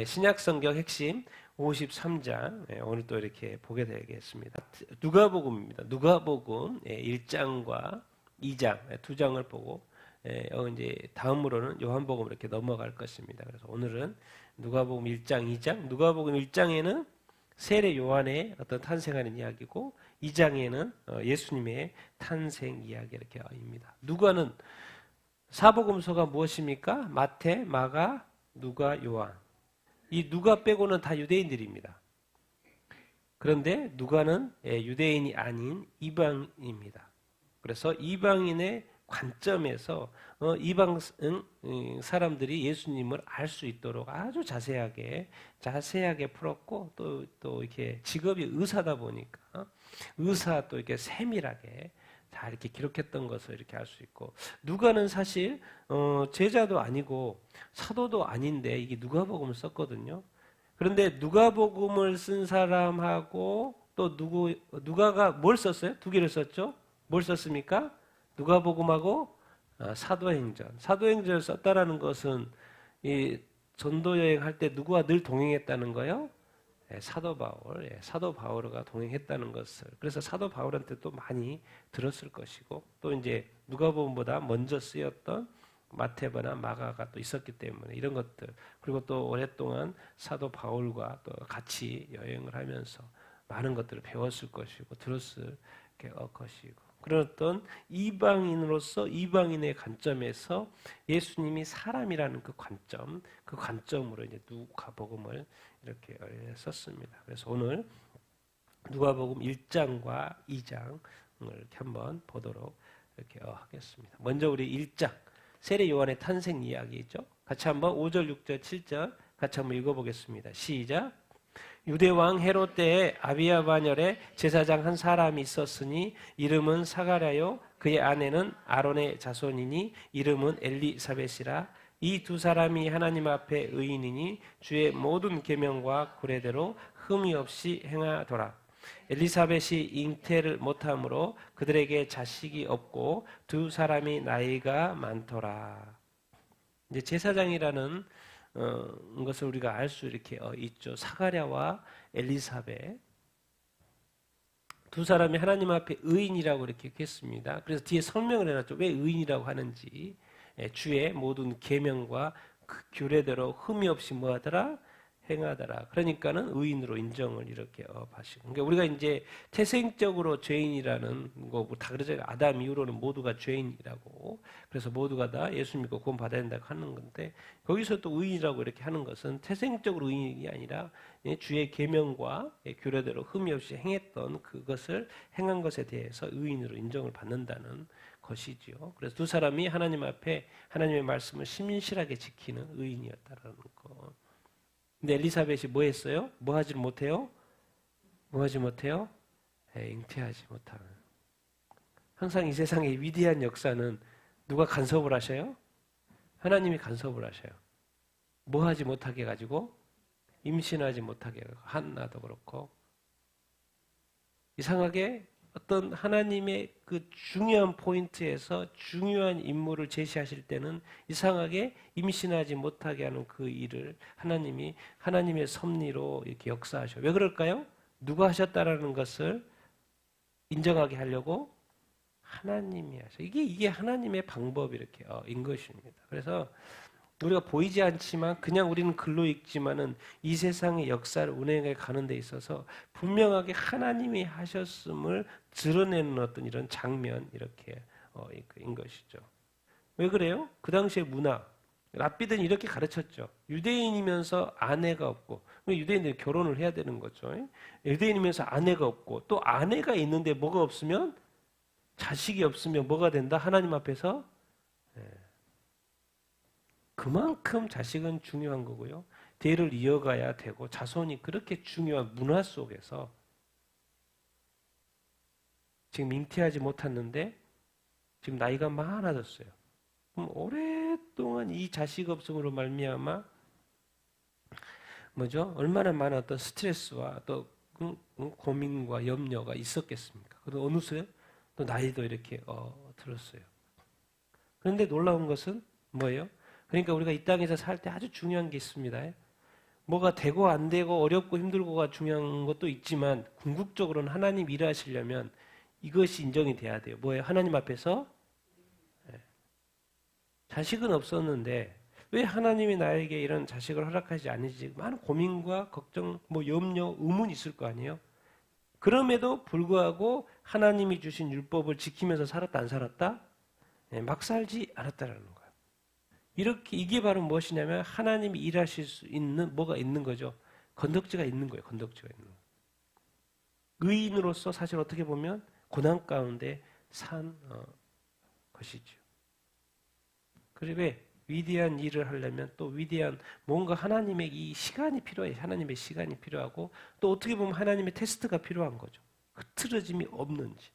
신약 성경 핵심 53장 오늘 또 이렇게 보게 되겠습니다. 누가복음입니다. 누가복음 1장과 2장 두 장을 보고 이제 다음으로는 요한복음 이렇게 넘어갈 것입니다. 그래서 오늘은 누가복음 1장, 2장. 누가복음 1장에는 세례 요한의 어떤 탄생하는 이야기고 2장에는 예수님의 탄생 이야기 이렇게입니다. 누가는 사복음서가 무엇입니까? 마태, 마가, 누가, 요한. 이 누가 빼고는 다 유대인들입니다. 그런데 누가는 유대인이 아닌 이방인입니다. 그래서 이방인의 관점에서 이방 사람들이 예수님을 알 수 있도록 아주 자세하게 풀었고 또 이렇게 직업이 의사다 보니까 의사 또 이렇게 세밀하게 다 이렇게 기록했던 것을 이렇게 알 수 있고, 누가는 사실 제자도 아니고 사도도 아닌데 이게 누가복음을 썼거든요. 그런데 누가복음을 쓴 사람하고 또 누가가 뭘 썼어요? 두 개를 썼죠. 뭘 썼습니까? 누가복음하고 사도행전을 썼다라는 것은 이 전도 여행할 때 누구와 늘 동행했다는 거예요? 사도 바울과 동행했다는 것을. 그래서 사도 바울한테 또 많이 들었을 것이고, 또 이제 누가복음보다 먼저 쓰였던 마태나 마가가 또 있었기 때문에 이런 것들, 그리고 또 오랫동안 사도 바울과 또 같이 여행을 하면서 많은 것들을 배웠을 것이고 들었을 것이고, 그런 어떤 이방인으로서 이방인의 관점에서 예수님이 사람이라는 그 관점으로 이제 누가복음을 이렇게 썼습니다. 그래서 오늘 누가복음 1장과 2장을 이렇게 한번 보도록 이렇게 하겠습니다. 먼저 우리 1장 세례 요한의 탄생 이야기죠. 같이 한번 5절, 6절, 7절 같이 한번 읽어보겠습니다. 시작. 유대왕 헤롯 때에 아비야 반열에 제사장 한 사람이 있었으니 이름은 사가랴요, 그의 아내는 아론의 자손이니 이름은 엘리사벳이라. 이 두 사람이 하나님 앞에 의인이니 주의 모든 계명과 규례대로 흠이 없이 행하더라. 엘리사벳이 잉태를 못하므로 그들에게 자식이 없고 두 사람이 나이가 많더라. 이제 제사장이라는 것을 우리가 알 수 이렇게 있죠. 사가랴와 엘리사벳 두 사람이 하나님 앞에 의인이라고 이렇게 했습니다. 그래서 뒤에 설명을 해놨죠. 왜 의인이라고 하는지. 주의 모든 계명과 그 규례대로 흠이 없이 뭐하더라? 행하더라. 그러니까는 의인으로 인정을 이렇게 하시고. 그러니까 우리가 이제 태생적으로 죄인이라는 거 다 그러잖아요. 아담 이후로는 모두가 죄인이라고. 그래서 모두가 다 예수 믿고 구원 받아야 된다고 하는 건데, 거기서 또 의인이라고 이렇게 하는 것은 태생적으로 의인이 아니라 주의 계명과 규례대로 흠이 없이 행했던 그것을 행한 것에 대해서 의인으로 인정을 받는다는 것이지요. 그래서 두 사람이 하나님 앞에 하나님의 말씀을 신실하게 지키는 의인이었다라는 거. 근데 엘리사벳이 뭐 했어요? 뭐 하지 못해요? 잉태하지 못하는. 항상 이 세상의 위대한 역사는 누가 간섭을 하셔요? 하나님이 간섭을 하셔요. 뭐 하지 못하게 해가지고? 임신하지 못하게 해가지고. 한나도 그렇고. 이상하게 어떤 하나님의 그 중요한 포인트에서 중요한 임무를 제시하실 때는 이상하게 임신하지 못하게 하는 그 일을 하나님이 하나님의 섭리로 이렇게 역사하셔. 왜 그럴까요? 누가 하셨다라는 것을 인정하게 하려고 하나님이 하셔. 이게 하나님의 방법이 이렇게 인 것입니다. 그래서 우리가 보이지 않지만 그냥 우리는 글로 읽지만은 이 세상의 역사를 운행해 가는 데 있어서 분명하게 하나님이 하셨음을 드러내는 어떤 이런 장면 이렇게 인 것이죠. 왜 그래요? 그 당시의 문화, 랍비들은 이렇게 가르쳤죠. 유대인이면서 아내가 없고, 유대인들이 결혼을 해야 되는 거죠. 유대인이면서 아내가 없고, 또 아내가 있는데 뭐가 없으면, 자식이 없으면 뭐가 된다? 하나님 앞에서 그만큼 자식은 중요한 거고요. 대를 이어가야 되고 자손이 그렇게 중요한 문화 속에서 지금 잉태하지 못했는데 지금 나이가 많아졌어요. 그럼 오랫동안 이 자식 없음으로 말미암아 얼마나 많은 어떤 스트레스와 또 고민과 염려가 있었겠습니까? 그리고 어느새 또 나이도 이렇게 들었어요. 그런데 놀라운 것은 뭐예요? 그러니까 우리가 이 땅에서 살 때 아주 중요한 게 있습니다. 뭐가 되고 안 되고 어렵고 힘들고가 중요한 것도 있지만 궁극적으로는 하나님 일하시려면 이것이 인정이 돼야 돼요. 뭐예요? 하나님 앞에서 자식은 없었는데 왜 하나님이 나에게 이런 자식을 허락하지 않으시지? 많은 고민과 걱정, 염려, 의문이 있을 거 아니에요? 그럼에도 불구하고 하나님이 주신 율법을 지키면서 살았다 안 살았다? 막 살지 않았다라는 거예요. 이게 바로 무엇이냐면 하나님이 일하실 수 있는 뭐가 있는 거죠. 건덕지가 있는 거예요. 건덕지가 있는 거예요. 의인으로서 사실 어떻게 보면 고난 가운데 산 것이죠. 그리고 왜 위대한 일을 하려면 또 위대한 뭔가 하나님의 이 시간이 필요해요. 하나님의 시간이 필요하고 또 어떻게 보면 하나님의 테스트가 필요한 거죠. 흐트러짐이 없는지.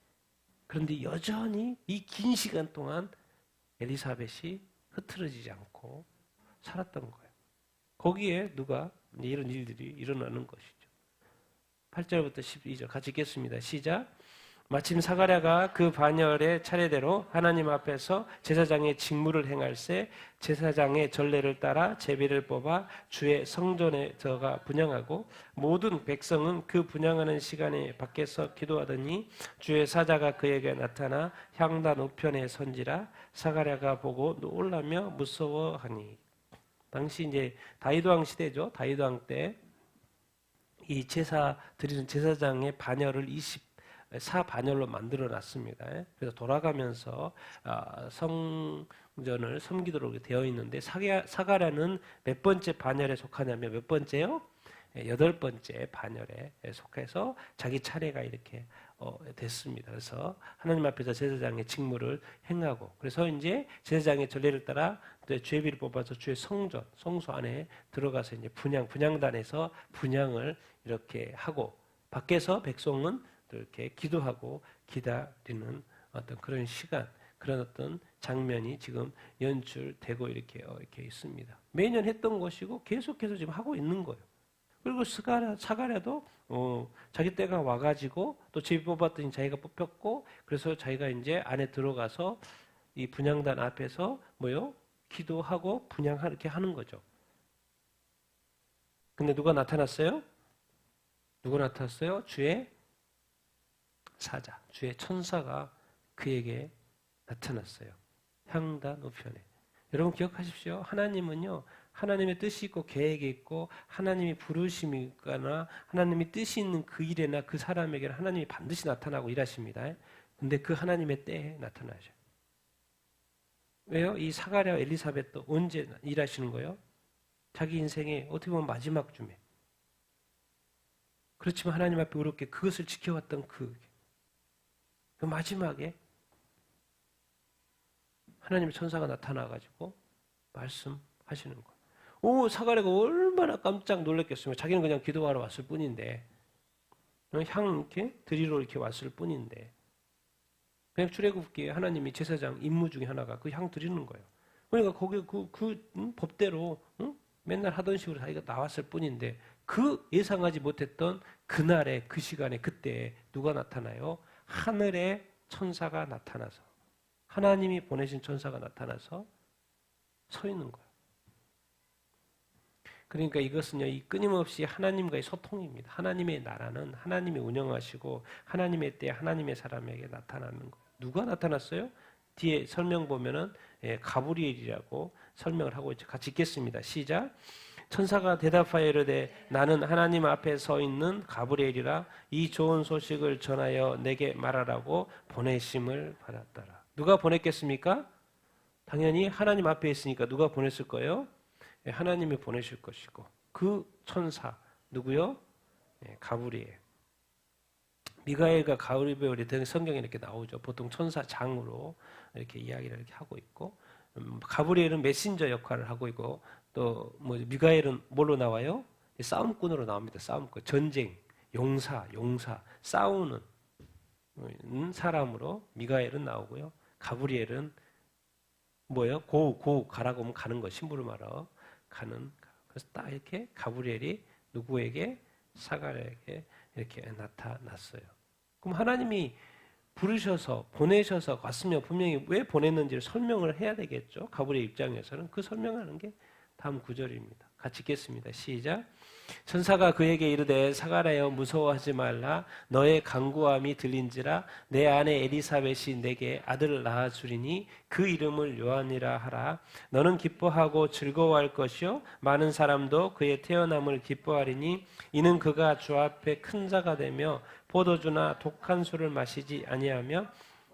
그런데 여전히 이 긴 시간 동안 엘리사벳이 흐트러지지 않고 살았던 거예요. 거기에 누가 이런 일들이 일어나는 것이죠. 8절부터 12절 같이 읽겠습니다. 시작. 마침 사가랴가 그 반열의 차례대로 하나님 앞에서 제사장의 직무를 행할세 제사장의 전례를 따라 제비를 뽑아 주의 성전에 들어가 분향하고 모든 백성은 그 분향하는 시간에 밖에서 기도하더니 주의 사자가 그에게 나타나 향단 우편에 선지라 사가랴가 보고 놀라며 무서워하니. 당시 이제 다윗 왕 시대죠. 다윗 왕 때 이 제사 드리는 제사장의 반열을 24반열로 만들어 놨습니다. 그래서 돌아가면서 성전을 섬기도록 되어 있는데 사가랴는 몇 번째 반열에 속하냐면 몇 번째요? 8번째 반열에 속해서 자기 차례가 이렇게 됐습니다. 그래서 하나님 앞에서 제사장의 직무를 행하고 그래서 이제 제사장의 전례를 따라 죄비를 뽑아서 주의 성전, 성소 안에 들어가서 이제 분향단에서 분향을 이렇게 하고 밖에서 백성은 이렇게 기도하고 기다리는 어떤 그런 시간, 그런 어떤 장면이 지금 연출되고 이렇게 있습니다. 매년 했던 것이고 계속해서 지금 하고 있는 거예요. 그리고 사가랴도 자기 때가 와가지고 또 제비 뽑았더니 자기가 뽑혔고 그래서 자기가 이제 안에 들어가서 이 분향단 앞에서 기도하고 이렇게 하는 거죠. 근데 누가 나타났어요? 누가 나타났어요? 주의 사자, 주의 천사가 그에게 나타났어요. 향단 우편에. 여러분 기억하십시오. 하나님은요. 하나님의 뜻이 있고 계획이 있고 하나님이 부르심이 있거나 하나님이 뜻이 있는 그 일에나 그 사람에게는 하나님이 반드시 나타나고 일하십니다. 근데 그 하나님의 때에 나타나셔요. 왜요? 이 사가랴 엘리사벳도 언제 일하시는 거예요? 자기 인생의 어떻게 보면 마지막 쯤에. 그렇지만 하나님 앞에 어렵게 그것을 지켜왔던 그 마지막에 하나님의 천사가 나타나가지고 말씀하시는 거예요. 사가랴가 얼마나 깜짝 놀랐겠으면 자기는 그냥 기도하러 왔을 뿐인데 향 이렇게 드리러 이렇게 왔을 뿐인데 그냥 출애굽기에 하나님이 제사장 임무 중에 하나가 그 향 드리는 거예요. 그러니까 거기 법대로 맨날 하던 식으로 자기가 나왔을 뿐인데 그 예상하지 못했던 그날의 그 시간에 그때 누가 나타나요? 하늘의 천사가 나타나서 하나님이 보내신 천사가 나타나서 서 있는 거예요. 그러니까 이것은요, 이 끊임없이 하나님과의 소통입니다. 하나님의 나라는 하나님이 운영하시고 하나님의 때 하나님의 사람에게 나타나는 거예요. 누가 나타났어요? 뒤에 설명 보면은 가브리엘이라고 설명을 하고 있죠. 같이 읽겠습니다. 시작. 천사가 대답하여 이르되 나는 하나님 앞에 서 있는 가브리엘이라 이 좋은 소식을 전하여 내게 말하라고 보내심을 받았더라. 누가 보냈겠습니까? 당연히 하나님 앞에 있으니까 누가 보냈을 거예요? 하나님이 보내실 것이고 그 천사 누구요? 가브리엘. 미가엘과 가브리엘이 등 성경에 이렇게 나오죠. 보통 천사장으로 이렇게 이야기를 이렇게 하고 있고 가브리엘은 메신저 역할을 하고 있고 또 미가엘은 뭘로 나와요? 싸움꾼으로 나옵니다. 싸움꾼, 전쟁, 용사, 싸우는 사람으로 미가엘은 나오고요. 가브리엘은 뭐예요? 가라고 하면 가는 거, 심부름하러 가는. 그래서 딱 이렇게 가브리엘이 누구에게? 사가랴에게 이렇게 나타났어요. 그럼 하나님이 부르셔서 보내셔서 왔으면 분명히 왜 보냈는지를 설명을 해야 되겠죠. 가브리엘 입장에서는 그 설명하는 게 다음 구절입니다. 같이 읽겠습니다. 시작. 천사가 그에게 이르되 사가랴여 무서워하지 말라 너의 간구함이 들린지라 내 아내 엘리사벳이 내게 아들을 낳아주리니 그 이름을 요한이라 하라. 너는 기뻐하고 즐거워할 것이요 많은 사람도 그의 태어남을 기뻐하리니 이는 그가 주 앞에 큰 자가 되며 포도주나 독한 술을 마시지 아니하며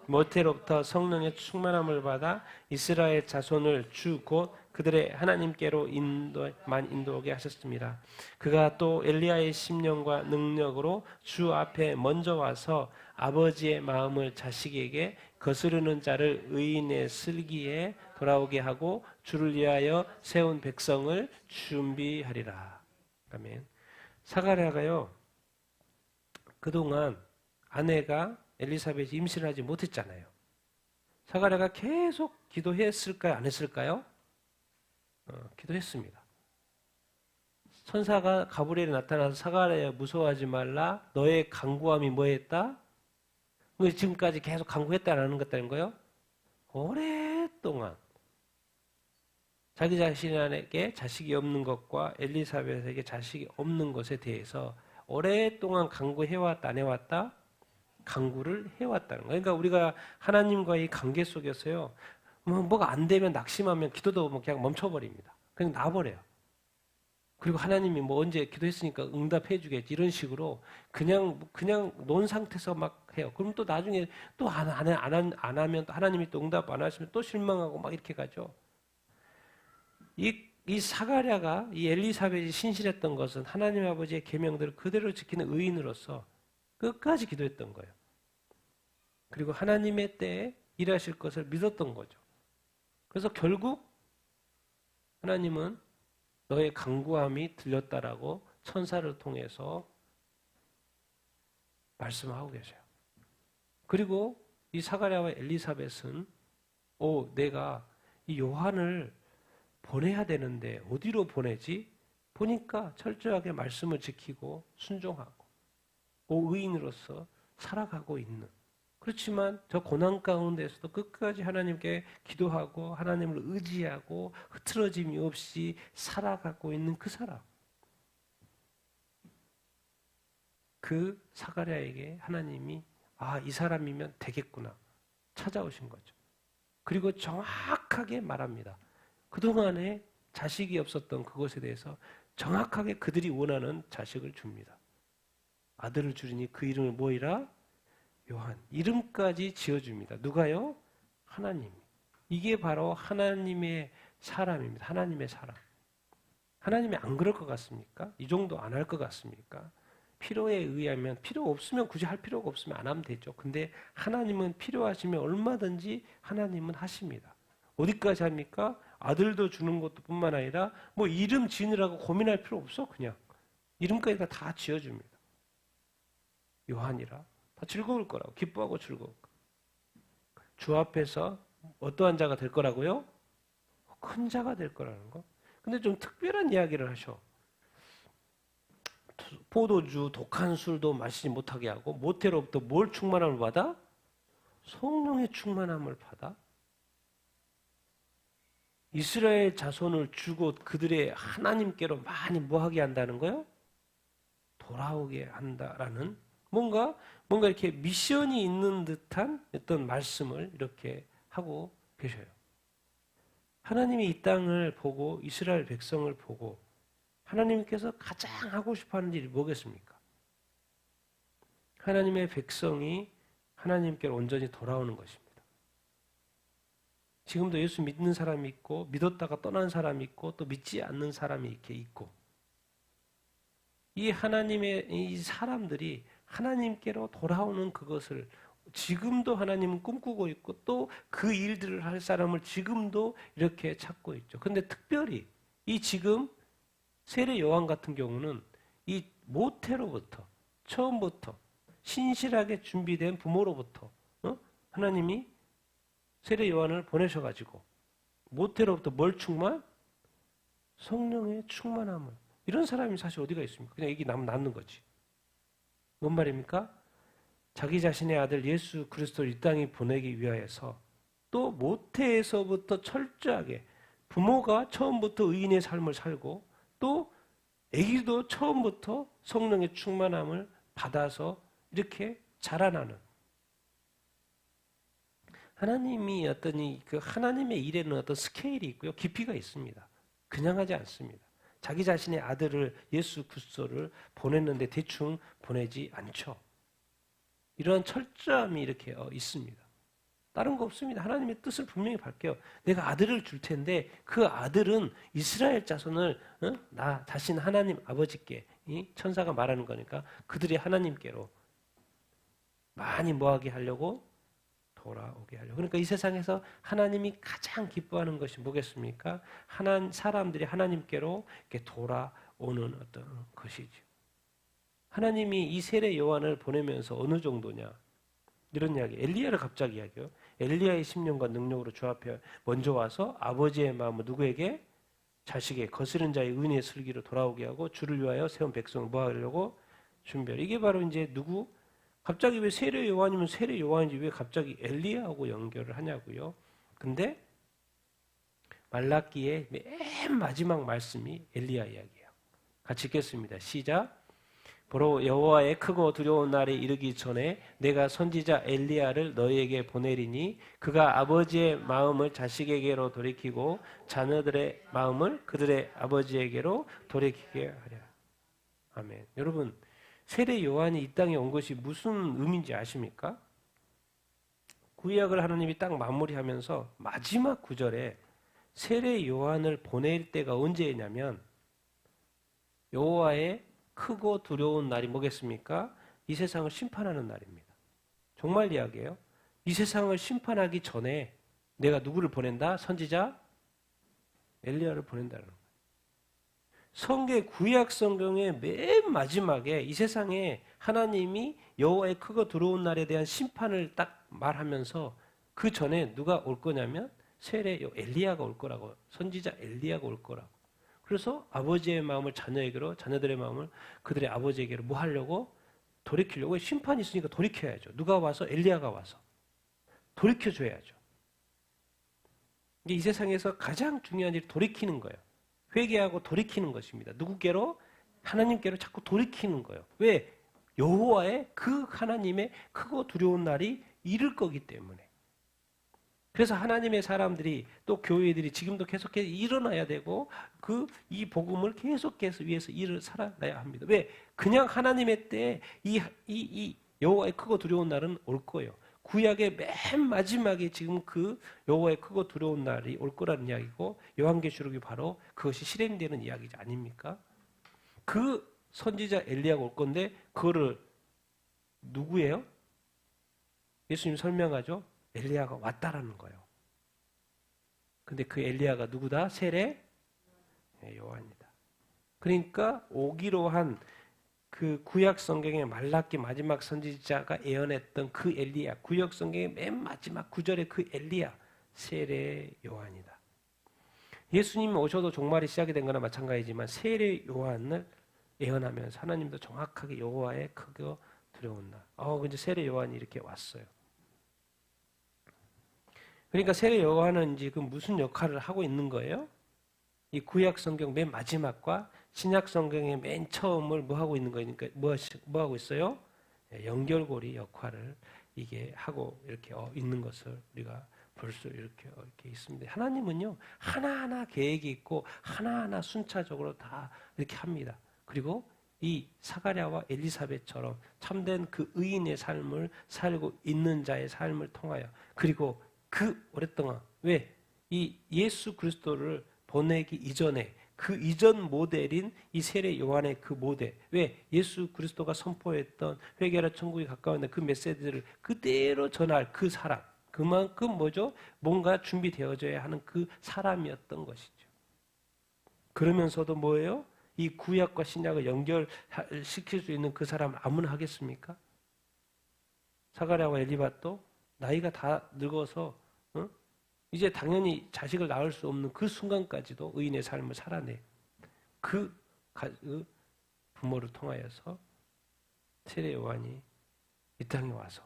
모태로부터 성령의 충만함을 받아 이스라엘 자손을 주 곧 그들의 하나님께로 인도하게 하셨습니다. 그가 또 엘리야의 심령과 능력으로 주 앞에 먼저 와서 아버지의 마음을 자식에게 거스르는 자를 의인의 슬기에 돌아오게 하고 주를 위하여 세운 백성을 준비하리라. 아멘. 사가랴가요 그동안 아내가 엘리사벳이 임신을 하지 못했잖아요. 사가랴가 계속 기도했을까요? 안 했을까요? 기도했습니다. 천사가 가브리엘에 나타나서 사가랴야 무서워하지 말라. 너의 간구함이 뭐했다? 지금까지 계속 간구했다라는 것다는 거예요. 오랫동안 자기 자신에게 자식이 없는 것과 엘리사벳에게 자식이 없는 것에 대해서 오랫동안 간구해왔다 안 해왔다? 간구를 해왔다는 거예요. 그러니까 우리가 하나님과의 관계 속에서요. 뭐가 안 되면 낙심하면 기도도 그냥 멈춰버립니다. 그냥 놔버려요. 그리고 하나님이 뭐 언제 기도했으니까 응답해 주겠지 이런 식으로 그냥 논 상태에서 막 해요. 그럼 또 나중에 또 안 하면 또 하나님이 또 응답 안 하시면 또 실망하고 막 이렇게 가죠. 이 사가랴가 이 엘리사벳이 신실했던 것은 하나님 아버지의 계명들을 그대로 지키는 의인으로서 끝까지 기도했던 거예요. 그리고 하나님의 때에 일하실 것을 믿었던 거죠. 그래서 결국 하나님은 너의 간구함이 들렸다라고 천사를 통해서 말씀하고 계세요. 그리고 이 사가랴와 엘리사벳은 내가 이 요한을 보내야 되는데 어디로 보내지? 보니까 철저하게 말씀을 지키고 순종하고 의인으로서 살아가고 있는 그렇지만 저 고난 가운데서도 끝까지 하나님께 기도하고 하나님을 의지하고 흐트러짐이 없이 살아가고 있는 그 사람. 그 사가랴에게 하나님이 이 사람이면 되겠구나 찾아오신 거죠. 그리고 정확하게 말합니다. 그동안에 자식이 없었던 그것에 대해서 정확하게 그들이 원하는 자식을 줍니다. 아들을 주리니 그 이름을 뭐이라? 요한. 이름까지 지어줍니다. 누가요? 하나님. 이게 바로 하나님의 사람입니다. 하나님의 사람. 하나님이 안 그럴 것 같습니까? 이 정도 안 할 것 같습니까? 필요에 의하면 필요 없으면 굳이 할 필요가 없으면 안 하면 되죠. 근데 하나님은 필요하시면 얼마든지 하나님은 하십니다. 어디까지 합니까? 아들도 주는 것도 뿐만 아니라 뭐 이름 지으라고 고민할 필요 없어. 그냥 이름까지 다 지어줍니다. 요한이라 다 즐거울 거라고 기뻐하고 즐거울 거라고. 주 앞에서 어떠한 자가 될 거라고요? 큰 자가 될 거라는 거. 근데 좀 특별한 이야기를 하셔. 포도주, 독한 술도 마시지 못하게 하고 모태로부터 뭘 충만함을 받아? 성령의 충만함을 받아? 이스라엘 자손을 주고 그들의 하나님께로 많이 뭐하게 한다는 거예요? 돌아오게 한다라는 뭔가 이렇게 미션이 있는 듯한 어떤 말씀을 이렇게 하고 계셔요. 하나님이 이 땅을 보고 이스라엘 백성을 보고 하나님께서 가장 하고 싶어하는 일이 뭐겠습니까? 하나님의 백성이 하나님께로 온전히 돌아오는 것입니다. 지금도 예수 믿는 사람이 있고 믿었다가 떠난 사람이 있고 또 믿지 않는 사람이 이렇게 있고 이 하나님의 이 사람들이 하나님께로 돌아오는 그것을 지금도 하나님은 꿈꾸고 있고 또 그 일들을 할 사람을 지금도 이렇게 찾고 있죠. 그런데 특별히 이 지금 세례 요한 같은 경우는 이 모태로부터 처음부터 신실하게 준비된 부모로부터 하나님이 세례 요한을 보내셔가지고 모태로부터 뭘 충만? 성령의 충만함을. 이런 사람이 사실 어디가 있습니까? 그냥 이게 낳는 거지. 뭔 말입니까? 자기 자신의 아들 예수 그리스도를 이 땅에 보내기 위하여서 또 모태에서부터 철저하게 부모가 처음부터 의인의 삶을 살고 또 아기도 처음부터 성령의 충만함을 받아서 이렇게 자라나는, 하나님이 어떤 그 하나님의 일에는 어떤 스케일이 있고요, 깊이가 있습니다. 그냥 하지 않습니다. 자기 자신의 아들을, 예수 그리스도를 보냈는데 대충 보내지 않죠. 이러한 철저함이 이렇게 있습니다. 다른 거 없습니다. 하나님의 뜻을 분명히 밝혀요. 내가 아들을 줄 텐데 그 아들은 이스라엘 자손을 나 자신 하나님 아버지께, 이 천사가 말하는 거니까 그들이 하나님께로 많이 뭐하게 하려고? 돌아오게 하려고. 그러니까 이 세상에서 하나님이 가장 기뻐하는 것이 뭐겠습니까? 사람들이 하나님께로 이렇게 돌아오는 어떤 것이죠. 하나님이 이 세례 요한을 보내면서 어느 정도냐? 이런 이야기. 엘리야를 갑자기 이야기해요. 엘리야의 심령과 능력으로 주 앞에 먼저 와서 아버지의 마음을 누구에게? 자식의 거스른 자의 은혜의 슬기로 돌아오게 하고 주를 위하여 세운 백성을 뭐 하려고? 준비하려. 이게 바로 이제 누구? 갑자기 왜 세례 요한이면 세례 요한인지 왜 갑자기 엘리야하고 연결을 하냐고요. 근데 말라기의 맨 마지막 말씀이 엘리야 이야기예요. 같이 읽겠습니다. 시작. 보러 여호와의 크고 두려운 날이 이르기 전에 내가 선지자 엘리야를 너희에게 보내리니 그가 아버지의 마음을 자식에게로 돌이키고 자녀들의 마음을 그들의 아버지에게로 돌이키게 하랴. 아멘. 여러분, 세례 요한이 이 땅에 온 것이 무슨 의미인지 아십니까? 구약을 하나님이 딱 마무리하면서 마지막 구절에 세례 요한을 보낼 때가 언제냐면 여호와의 크고 두려운 날이 뭐겠습니까? 이 세상을 심판하는 날입니다. 정말 이야기예요. 이 세상을 심판하기 전에 내가 누구를 보낸다? 선지자 엘리야를 보낸다는 거예요. 구약 성경의 맨 마지막에 이 세상에 하나님이 여호와의 크고 두려운 날에 대한 심판을 딱 말하면서 그 전에 누가 올 거냐면 세례 엘리야가 올 거라고, 선지자 엘리야가 올 거라고. 그래서 아버지의 마음을 자녀에게로, 자녀들의 마음을 그들의 아버지에게로 뭐 하려고? 돌이키려고. 심판이 있으니까 돌이켜야죠. 누가 와서? 엘리야가 와서 돌이켜줘야죠. 이게 이 세상에서 가장 중요한 일이 돌이키는 거예요. 회개하고 돌이키는 것입니다. 누구께로? 하나님께로 자꾸 돌이키는 거예요. 왜? 여호와의 그 하나님의 크고 두려운 날이 이를 거기 때문에. 그래서 하나님의 사람들이 또 교회들이 지금도 계속해서 일어나야 되고 이 복음을 계속해서 위해서 일을 살아가야 합니다. 왜? 그냥 하나님의 때에 이 여호와의 크고 두려운 날은 올 거예요. 구약의 맨 마지막에 지금 그 여호와의 크고 두려운 날이 올 거라는 이야기고 요한계시록이 바로 그것이 실행되는 이야기지 아닙니까? 그 선지자 엘리야가 올 건데 그거를 누구예요? 예수님 설명하죠. 엘리야가 왔다라는 거예요. 근데 그 엘리야가 누구다? 세례 요한이다. 그러니까 오기로 한 그 구약 성경의 말라기 마지막 선지자가 예언했던 그 엘리야, 구약 성경의 맨 마지막 구절의 그 엘리야, 세례 요한이다. 예수님이 오셔도 종말이 시작이 된 거나 마찬가지지만 세례 요한을 예언하면서 하나님도 정확하게 여호와의 크고 두려운 날. 근데 세례 요한이 이렇게 왔어요. 그러니까 세례 요한은 지금 무슨 역할을 하고 있는 거예요? 이 구약 성경 맨 마지막과 신약 성경의 맨 처음을 뭐 하고 있는 거니까 뭐 하고 있어요? 연결고리 역할을 이게 하고 이렇게 있는 것을 우리가 볼 수 이렇게 있습니다. 하나님은요 하나하나 계획이 있고 하나하나 순차적으로 다 이렇게 합니다. 그리고 이 사가랴와 엘리사벳처럼 참된 그 의인의 삶을 살고 있는 자의 삶을 통하여 그리고 그 오랫동안 왜 이 예수 그리스도를 보내기 이전에 그 이전 모델인 이 세례 요한의 그 모델, 왜 예수 그리스도가 선포했던 회개하라 천국이 가까운데 그 메시지를 그대로 전할 그 사람, 그만큼 뭐죠? 뭔가 준비되어져야 하는 그 사람이었던 것이죠. 그러면서도 뭐예요? 이 구약과 신약을 연결시킬 수 있는 그 사람을 아무나 하겠습니까? 사가랴와 엘리바도 나이가 다 늙어서 이제 당연히 자식을 낳을 수 없는 그 순간까지도 의인의 삶을 살아내 그 부모를 통하여서 세례 요한이 이 땅에 와서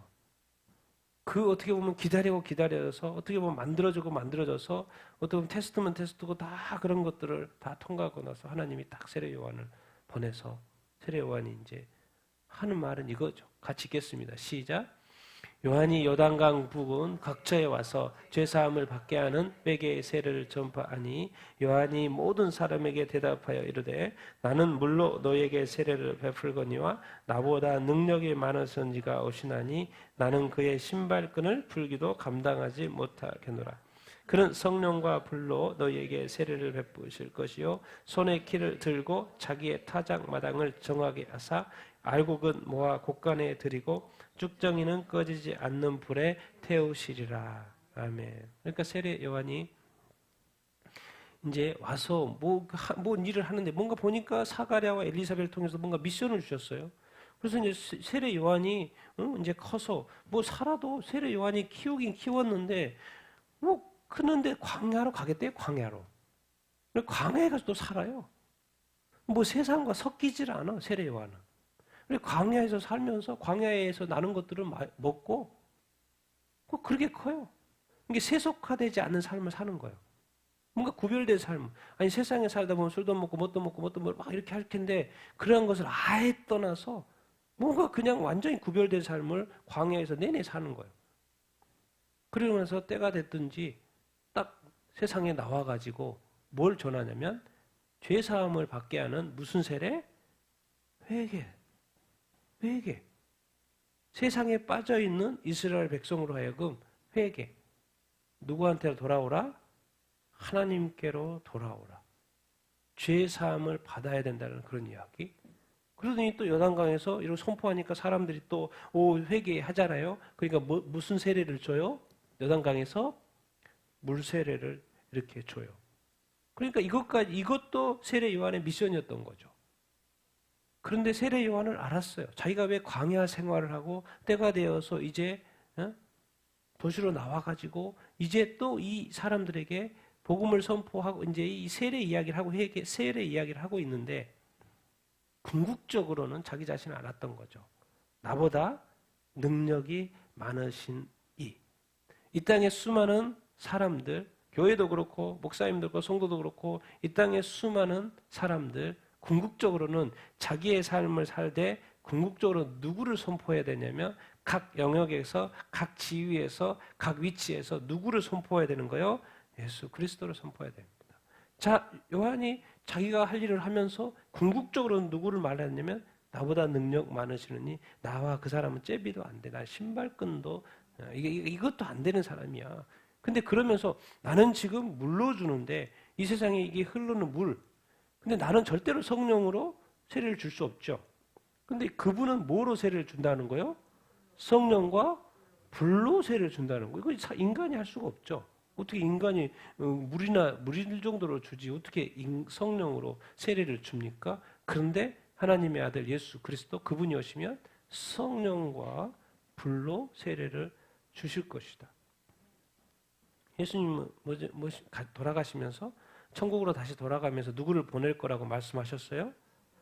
어떻게 보면 기다려서 어떻게 보면 만들어져서 어떻게 보면 테스트고 다 그런 것들을 다 통과하고 나서 하나님이 딱 세례 요한을 보내서 세례 요한이 이제 하는 말은 이거죠. 같이 읽겠습니다. 시작. 요한이 요단강 부근 각처에 와서 죄사함을 받게 하는 회개의 세례를 전파하니 요한이 모든 사람에게 대답하여 이르되 나는 물로 너에게 세례를 베풀거니와 나보다 능력이 많으신 이가 오시나니 나는 그의 신발끈을 풀기도 감당하지 못하겠노라. 그는 성령과 불로 너희에게 세례를 베푸실 것이요 손에 키를 들고 자기의 타작마당을 정하게 하사 알곡은 모아 곳간에 들이고 쭉정이는 꺼지지 않는 불에 태우시리라. 아멘. 그러니까 세례 요한이 이제 와서 뭐 일을 하는데 뭔가 보니까 사가랴와 엘리사벳을 통해서 뭔가 미션을 주셨어요. 그래서 이제 세례 요한이 이제 커서 뭐 살아도 세례 요한이 키우긴 키웠는데 뭐 크는데 광야로 가겠대요. 광야로. 광야에 가서 또 살아요. 뭐 세상과 섞이질 않아 세례 요한은. 광야에서 살면서 광야에서 나는 것들을 먹고 그렇게 커요. 이게 세속화되지 않는 삶을 사는 거예요. 뭔가 구별된 삶. 아니 세상에 살다 보면 술도 먹고 뭣도 먹고 막 이렇게 할 텐데 그러한 것을 아예 떠나서 뭔가 그냥 완전히 구별된 삶을 광야에서 내내 사는 거예요. 그러면서 때가 됐든지 딱 세상에 나와가지고 뭘 전하냐면 죄사함을 받게 하는 무슨 세례? 회개. 세상에 빠져있는 이스라엘 백성으로 하여금 회개. 누구한테 돌아오라? 하나님께로 돌아오라. 죄사함을 받아야 된다는 그런 이야기. 그러더니 또 요단강에서 이렇게 선포하니까 사람들이 또 회개하잖아요. 그러니까 무슨 세례를 줘요? 요단강에서 물 세례를 이렇게 줘요. 그러니까 이것도 세례 요한의 미션이었던 거죠. 그런데 세례 요한을 알았어요. 자기가 왜 광야 생활을 하고 때가 되어서 이제 도시로 나와가지고 이제 또 이 사람들에게 복음을 선포하고 이제 이 세례 이야기를 하고 세례 이야기를 하고 있는데 궁극적으로는 자기 자신을 알았던 거죠. 나보다 능력이 많으신 이 땅의 수많은 사람들, 교회도 그렇고 목사님도 그렇고 성도도 그렇고 이 땅의 수많은 사람들 궁극적으로는 자기의 삶을 살되 궁극적으로 누구를 선포해야 되냐면 각 영역에서 각 지위에서 각 위치에서 누구를 선포해야 되는 거예요? 예수 그리스도를 선포해야 됩니다. 자, 요한이 자기가 할 일을 하면서 궁극적으로는 누구를 말했냐면 나보다 능력 많으시느니 나와 그 사람은 잽이도 안 돼. 나 신발끈도 이것도 안 되는 사람이야. 근데 그러면서 나는 지금 물로 주는데 이 세상에 이게 흐르는 물. 근데 나는 절대로 성령으로 세례를 줄 수 없죠. 근데 그분은 뭐로 세례를 준다는 거예요? 성령과 불로 세례를 준다는 거예요. 이거 인간이 할 수가 없죠. 어떻게 인간이 물일 정도로 주지 어떻게 성령으로 세례를 줍니까? 그런데 하나님의 아들 예수 그리스도 그분이 오시면 성령과 불로 세례를 주실 것이다. 예수님은 돌아가시면서 천국으로 다시 돌아가면서 누구를 보낼 거라고 말씀하셨어요?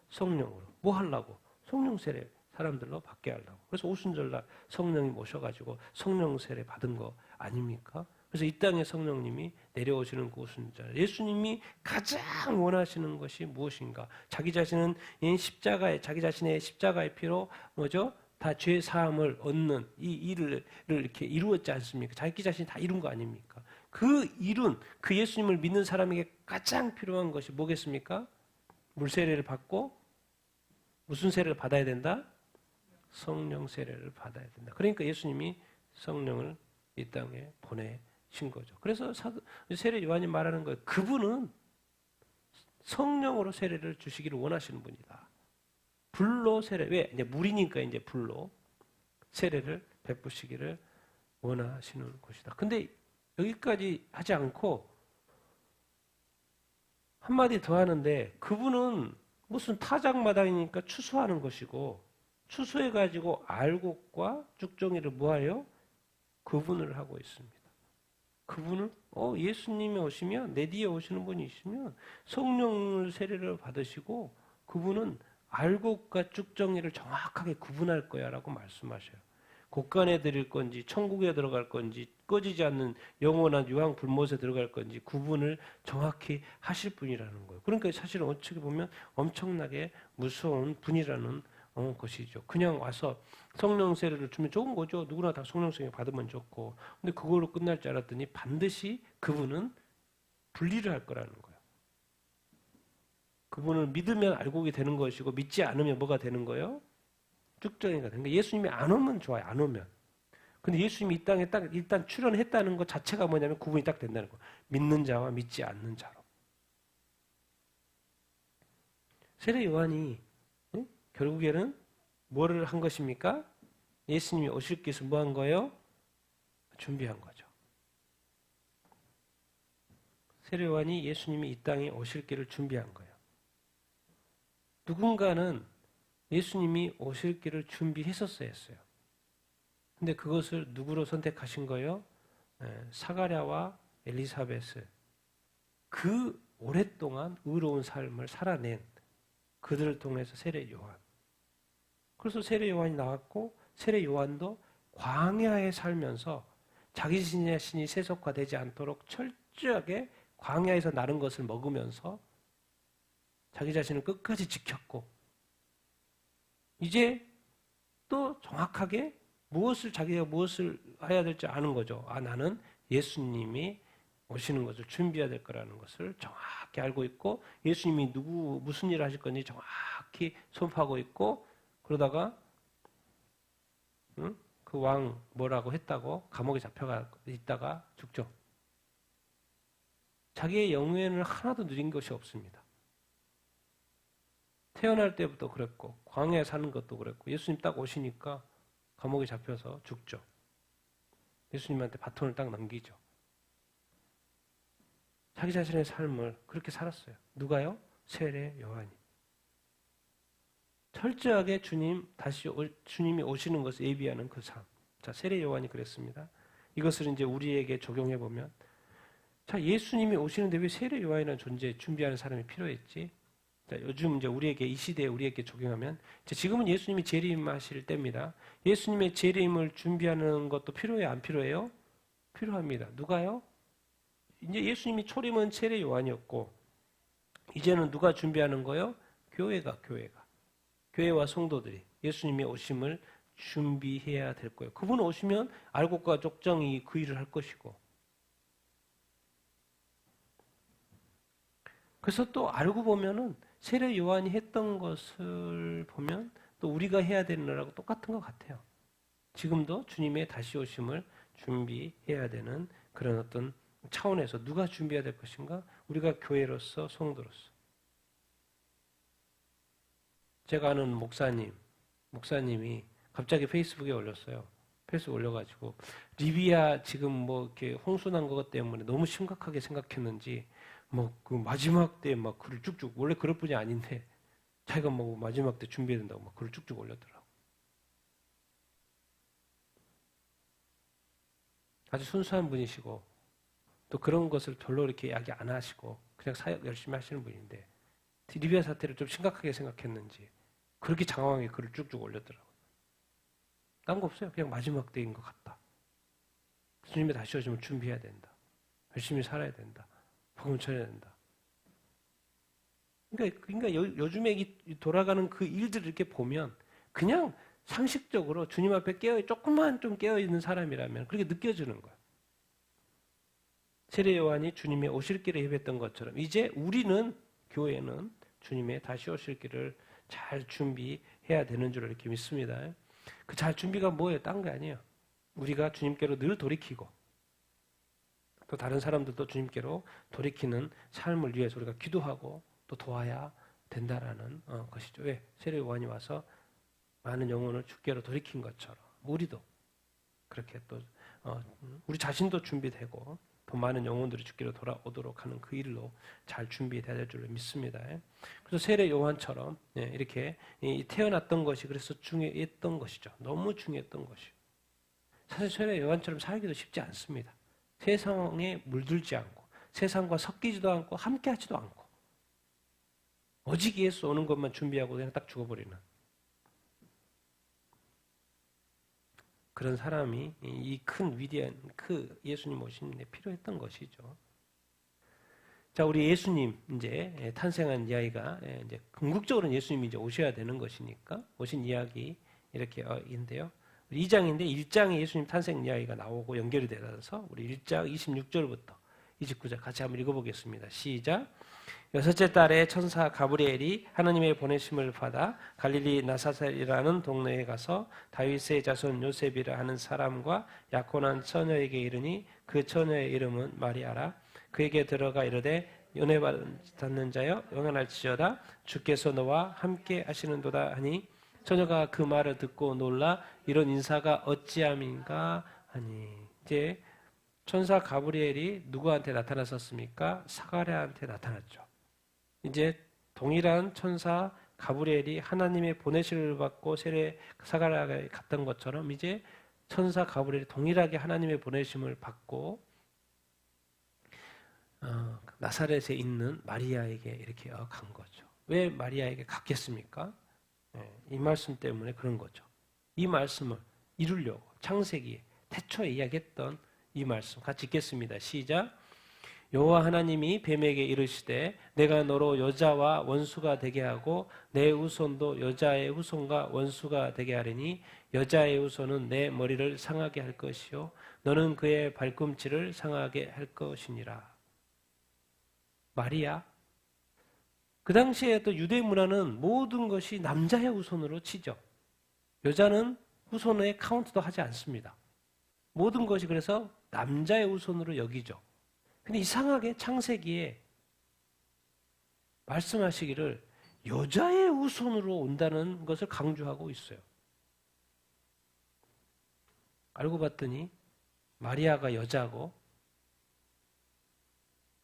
성령으로. 뭐 하려고? 성령 세례 사람들로 받게 하려고. 그래서 오순절날 성령이 모셔가지고 성령 세례 받은 거 아닙니까? 그래서 이 땅에 성령님이 내려오시는 그 오순절. 예수님이 가장 원하시는 것이 무엇인가? 자기 자신은 자기 자신의 십자가의 피로 뭐죠? 다 죄 사함을 얻는 이 일을 이렇게 이루었지 않습니까? 자기 자신이 다 이룬 거 아닙니까? 그 예수님을 믿는 사람에게 가장 필요한 것이 뭐겠습니까? 물 세례를 받고 무슨 세례를 받아야 된다? 성령 세례를 받아야 된다. 그러니까 예수님이 성령을 이 땅에 보내신 거죠. 그래서 세례 요한이 말하는 거예요. 그분은 성령으로 세례를 주시기를 원하시는 분이다. 불로 세례, 왜? 이제 물이니까 이제 불로 세례를 베푸시기를 원하시는 것이다. 근데 여기까지 하지 않고 한마디 더 하는데 그분은 무슨 타작마당이니까 추수하는 것이고 추수해가지고 알곡과 쭉정이를 뭐하여? 구분을 하고 있습니다. 그분은 예수님이 오시면 내 뒤에 오시는 분이 있으면 성령을 세례를 받으시고 그분은 알곡과 쭉정이를 정확하게 구분할 거야 라고 말씀하셔요. 곳간에 드릴 건지 천국에 들어갈 건지 꺼지지 않는 영원한 유황 불못에 들어갈 건지 구분을 정확히 하실 분이라는 거예요. 그러니까 사실은 어떻게 보면 엄청나게 무서운 분이라는 것이죠. 그냥 와서 성령 세례를 주면 좋은 거죠. 누구나 다 성령 세례 받으면 좋고. 근데 그걸로 끝날 줄 알았더니 반드시 그분은 분리를 할 거라는 거예요. 그분을 믿으면 알곡이 되는 것이고 믿지 않으면 뭐가 되는 거예요? 쭉정이가 되는 거예요. 예수님이 안 오면 좋아요. 안 오면. 근데 예수님이 이 땅에 딱 일단 출현했다는 것 자체가 뭐냐면 구분이 딱 된다는 거예요. 믿는 자와 믿지 않는 자로. 세례 요한이 결국에는 뭐를 한 것입니까? 예수님이 오실 것을 뭐 한 거예요? 준비한 거죠. 세례 요한이 예수님이 이 땅에 오실 길을 준비한 거예요. 누군가는 예수님이 오실 길을 준비했었어야 했어요. 근데 그것을 누구로 선택하신 거예요? 사가랴와 엘리사벳을 그 오랫동안 의로운 삶을 살아낸 그들을 통해서 세례 요한. 그래서 세례 요한이 나왔고 세례 요한도 광야에 살면서 자기 자신이 세속화되지 않도록 철저하게 광야에서 나른 것을 먹으면서 자기 자신을 끝까지 지켰고 이제 또 정확하게 자기가 무엇을 해야 될지 아는 거죠. 나는 예수님이 오시는 것을 준비해야 될 거라는 것을 정확히 알고 있고 예수님이 무슨 일을 하실 건지 정확히 손파고 있고 그러다가 그 왕 뭐라고 했다고 감옥에 잡혀가 있다가 죽죠. 자기의 영예를 하나도 누린 것이 없습니다. 태어날 때부터 그랬고 광야에 사는 것도 그랬고 예수님 딱 오시니까 감옥에 잡혀서 죽죠. 예수님한테 바톤을 딱 넘기죠. 자기 자신의 삶을 그렇게 살았어요. 누가요? 세례 요한이. 철저하게 주님이 오시는 것을 예비하는 그 삶. 자, 세례 요한이 그랬습니다. 이것을 이제 우리에게 적용해 보면, 자, 예수님이 오시는데 왜 세례 요한이라는 존재 준비하는 사람이 필요했지? 자, 요즘 이제 우리에게 이 시대에 우리에게 적용하면, 지금은 예수님이 재림하실 때입니다. 예수님의 재림을 준비하는 것도 필요해요, 안 필요해요? 필요합니다. 누가요? 이제 예수님이 초림은 세례 요한이었고, 이제는 누가 준비하는 거예요? 교회가. 교회와 성도들이 예수님의 오심을 준비해야 될 거예요. 그분 오시면 알곡과 족정이 그 일을 할 것이고. 그래서 또 알고 보면은 세례 요한이 했던 것을 보면 또 우리가 해야 되는 거라고 똑같은 것 같아요. 지금도 주님의 다시 오심을 준비해야 되는 그런 어떤 차원에서 누가 준비해야 될 것인가? 우리가 교회로서 성도로서. 제가 아는 목사님이 갑자기 페이스북에 올렸어요. 페이스북 올려가지고 리비아 지금 뭐 이렇게 홍수 난 것 때문에 너무 심각하게 생각했는지 뭐 그 마지막 때 막 글을 쭉쭉 원래 그럴 뿐이 아닌데 자기가 뭐 마지막 때 준비해야 된다고 막 글을 쭉쭉 올렸더라고. 아주 순수한 분이시고 또 그런 것을 별로 이렇게 이야기 안 하시고 그냥 사역 열심히 하시는 분인데 리비아 사태를 좀 심각하게 생각했는지 그렇게 장황하게 글을 쭉쭉 올렸더라고요. 딴 거 없어요. 그냥 마지막 때인 것 같다. 주님의 다시 오심을 준비해야 된다. 열심히 살아야 된다. 복음 전해야 된다. 그러니까 요즘에 돌아가는 그 일들을 이렇게 보면 그냥 상식적으로 주님 앞에 조금만 좀 깨어있는 사람이라면 그렇게 느껴지는 거예요. 세례 요한이 주님의 오실 길을 예배했던 것처럼 이제 우리는 교회는 주님의 다시 오실 길을 잘 준비해야 되는 줄 이렇게 믿습니다. 그 잘 준비가 뭐예요? 딴 게 아니에요. 우리가 주님께로 늘 돌이키고 또 다른 사람들도 주님께로 돌이키는 삶을 위해서 우리가 기도하고 또 도와야 된다라는 것이죠. 왜? 세례 요한이 와서 많은 영혼을 주께로 돌이킨 것처럼 우리도 그렇게 또 우리 자신도 준비되고 더 많은 영혼들이 주께로 돌아오도록 하는 그 일로 잘 준비돼야 될 줄로 믿습니다. 그래서 세례 요한처럼 이렇게 태어났던 것이 그래서 중요했던 것이죠. 너무 중요했던 것이요. 사실 세례 요한처럼 살기도 쉽지 않습니다. 세상에 물들지 않고 세상과 섞이지도 않고 함께하지도 않고 오직 예수 오는 것만 준비하고 그냥 딱 죽어버리는 그런 사람이 이 큰 위대한 그 예수님 오시는데 필요했던 것이죠. 자, 우리 예수님 이제 탄생한 이야기가 이제 궁극적으로는 예수님이 이제 오셔야 되는 것이니까 오신 이야기 이렇게 인데요. 2장인데 1장에 예수님 탄생 이야기가 나오고 연결이 되어서 우리 1장 26절부터 29절 같이 한번 읽어보겠습니다. 시작. 여섯째 달에 천사 가브리엘이 하나님의 보내심을 받아 갈릴리 나사렛이라는 동네에 가서 다윗의 자손 요셉이라 하는 사람과 약혼한 처녀에게 이르니 그 처녀의 이름은 마리아라. 그에게 들어가 이르되 은혜 받는 자여 영원할지어다 주께서 너와 함께 하시는도다 하니 처녀가 그 말을 듣고 놀라 이런 인사가 어찌함인가 하니. 이제 천사 가브리엘이 누구한테 나타났었습니까? 사가랴한테 나타났죠. 이제 동일한 천사 가브리엘이 하나님의 보내심을 받고 세례 사가랴에 갔던 것처럼 이제 천사 가브리엘이 동일하게 하나님의 보내심을 받고 나사렛에 있는 마리아에게 이렇게 간 거죠. 왜 마리아에게 갔겠습니까? 이 말씀 때문에 그런 거죠. 이 말씀을 이루려고 창세기에 태초에 이야기했던 이 말씀 같이 읽겠습니다. 시작. 여호와 하나님이 뱀에게 이르시되 내가 너로 여자와 원수가 되게 하고 내 후손도 여자의 후손과 원수가 되게 하리니 여자의 후손은 내 머리를 상하게 할 것이요 너는 그의 발꿈치를 상하게 할 것이니라. 마리아. 그 당시에 또 유대 문화는 모든 것이 남자의 후손으로 치죠. 여자는 후손의 카운트도 하지 않습니다. 모든 것이 그래서 남자의 후손으로 여기죠. 근데 이상하게 창세기에 말씀하시기를 여자의 후손으로 온다는 것을 강조하고 있어요. 알고 봤더니 마리아가 여자고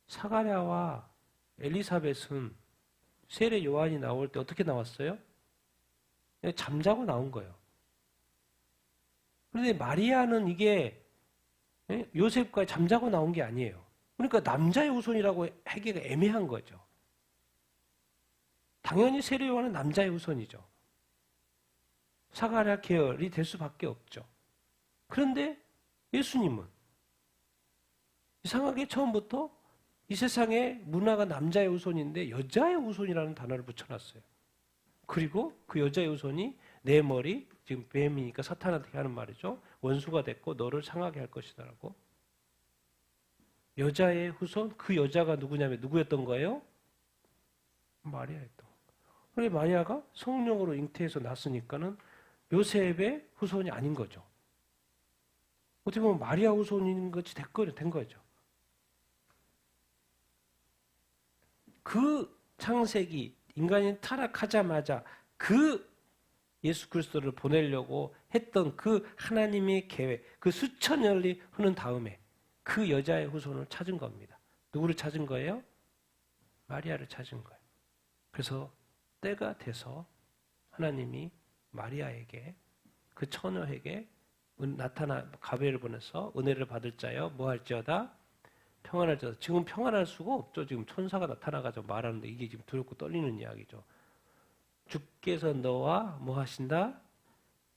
사가랴와 엘리사벳은 세례 요한이 나올 때 어떻게 나왔어요? 잠자고 나온 거예요. 그런데 마리아는 이게 요셉과 잠자고 나온 게 아니에요. 그러니까 남자의 후손이라고 하기가 애매한 거죠. 당연히 세례 요한은 남자의 후손이죠. 사가랴 계열이 될 수밖에 없죠. 그런데 예수님은 이상하게 처음부터 이 세상의 문화가 남자의 후손인데 여자의 후손이라는 단어를 붙여놨어요. 그리고 그 여자의 후손이 내 머리, 지금 뱀이니까 사탄한테 하는 말이죠. 원수가 됐고 너를 상하게 할 것이다라고. 여자의 후손, 그 여자가 누구냐면 누구였던 거예요? 마리아였던 거예요. 그런데 마리아가 성령으로 잉태해서 났으니까는 요셉의 후손이 아닌 거죠. 어떻게 보면 마리아 후손인 것이 된 거죠. 그 창세기, 인간이 타락하자마자 그 예수 그리스도를 보내려고 했던 그 하나님의 계획, 그 수천 년이 흐른 다음에 그 여자의 후손을 찾은 겁니다. 누구를 찾은 거예요? 마리아를 찾은 거예요. 그래서 때가 돼서 하나님이 마리아에게 그 처녀에게 가브리엘을 보내서 은혜를 받을 자여 뭐 할지어다 평안할 자여. 지금 평안할 수가 없죠. 지금 천사가 나타나가지고 말하는데 이게 지금 두렵고 떨리는 이야기죠. 주께서 너와 뭐 하신다?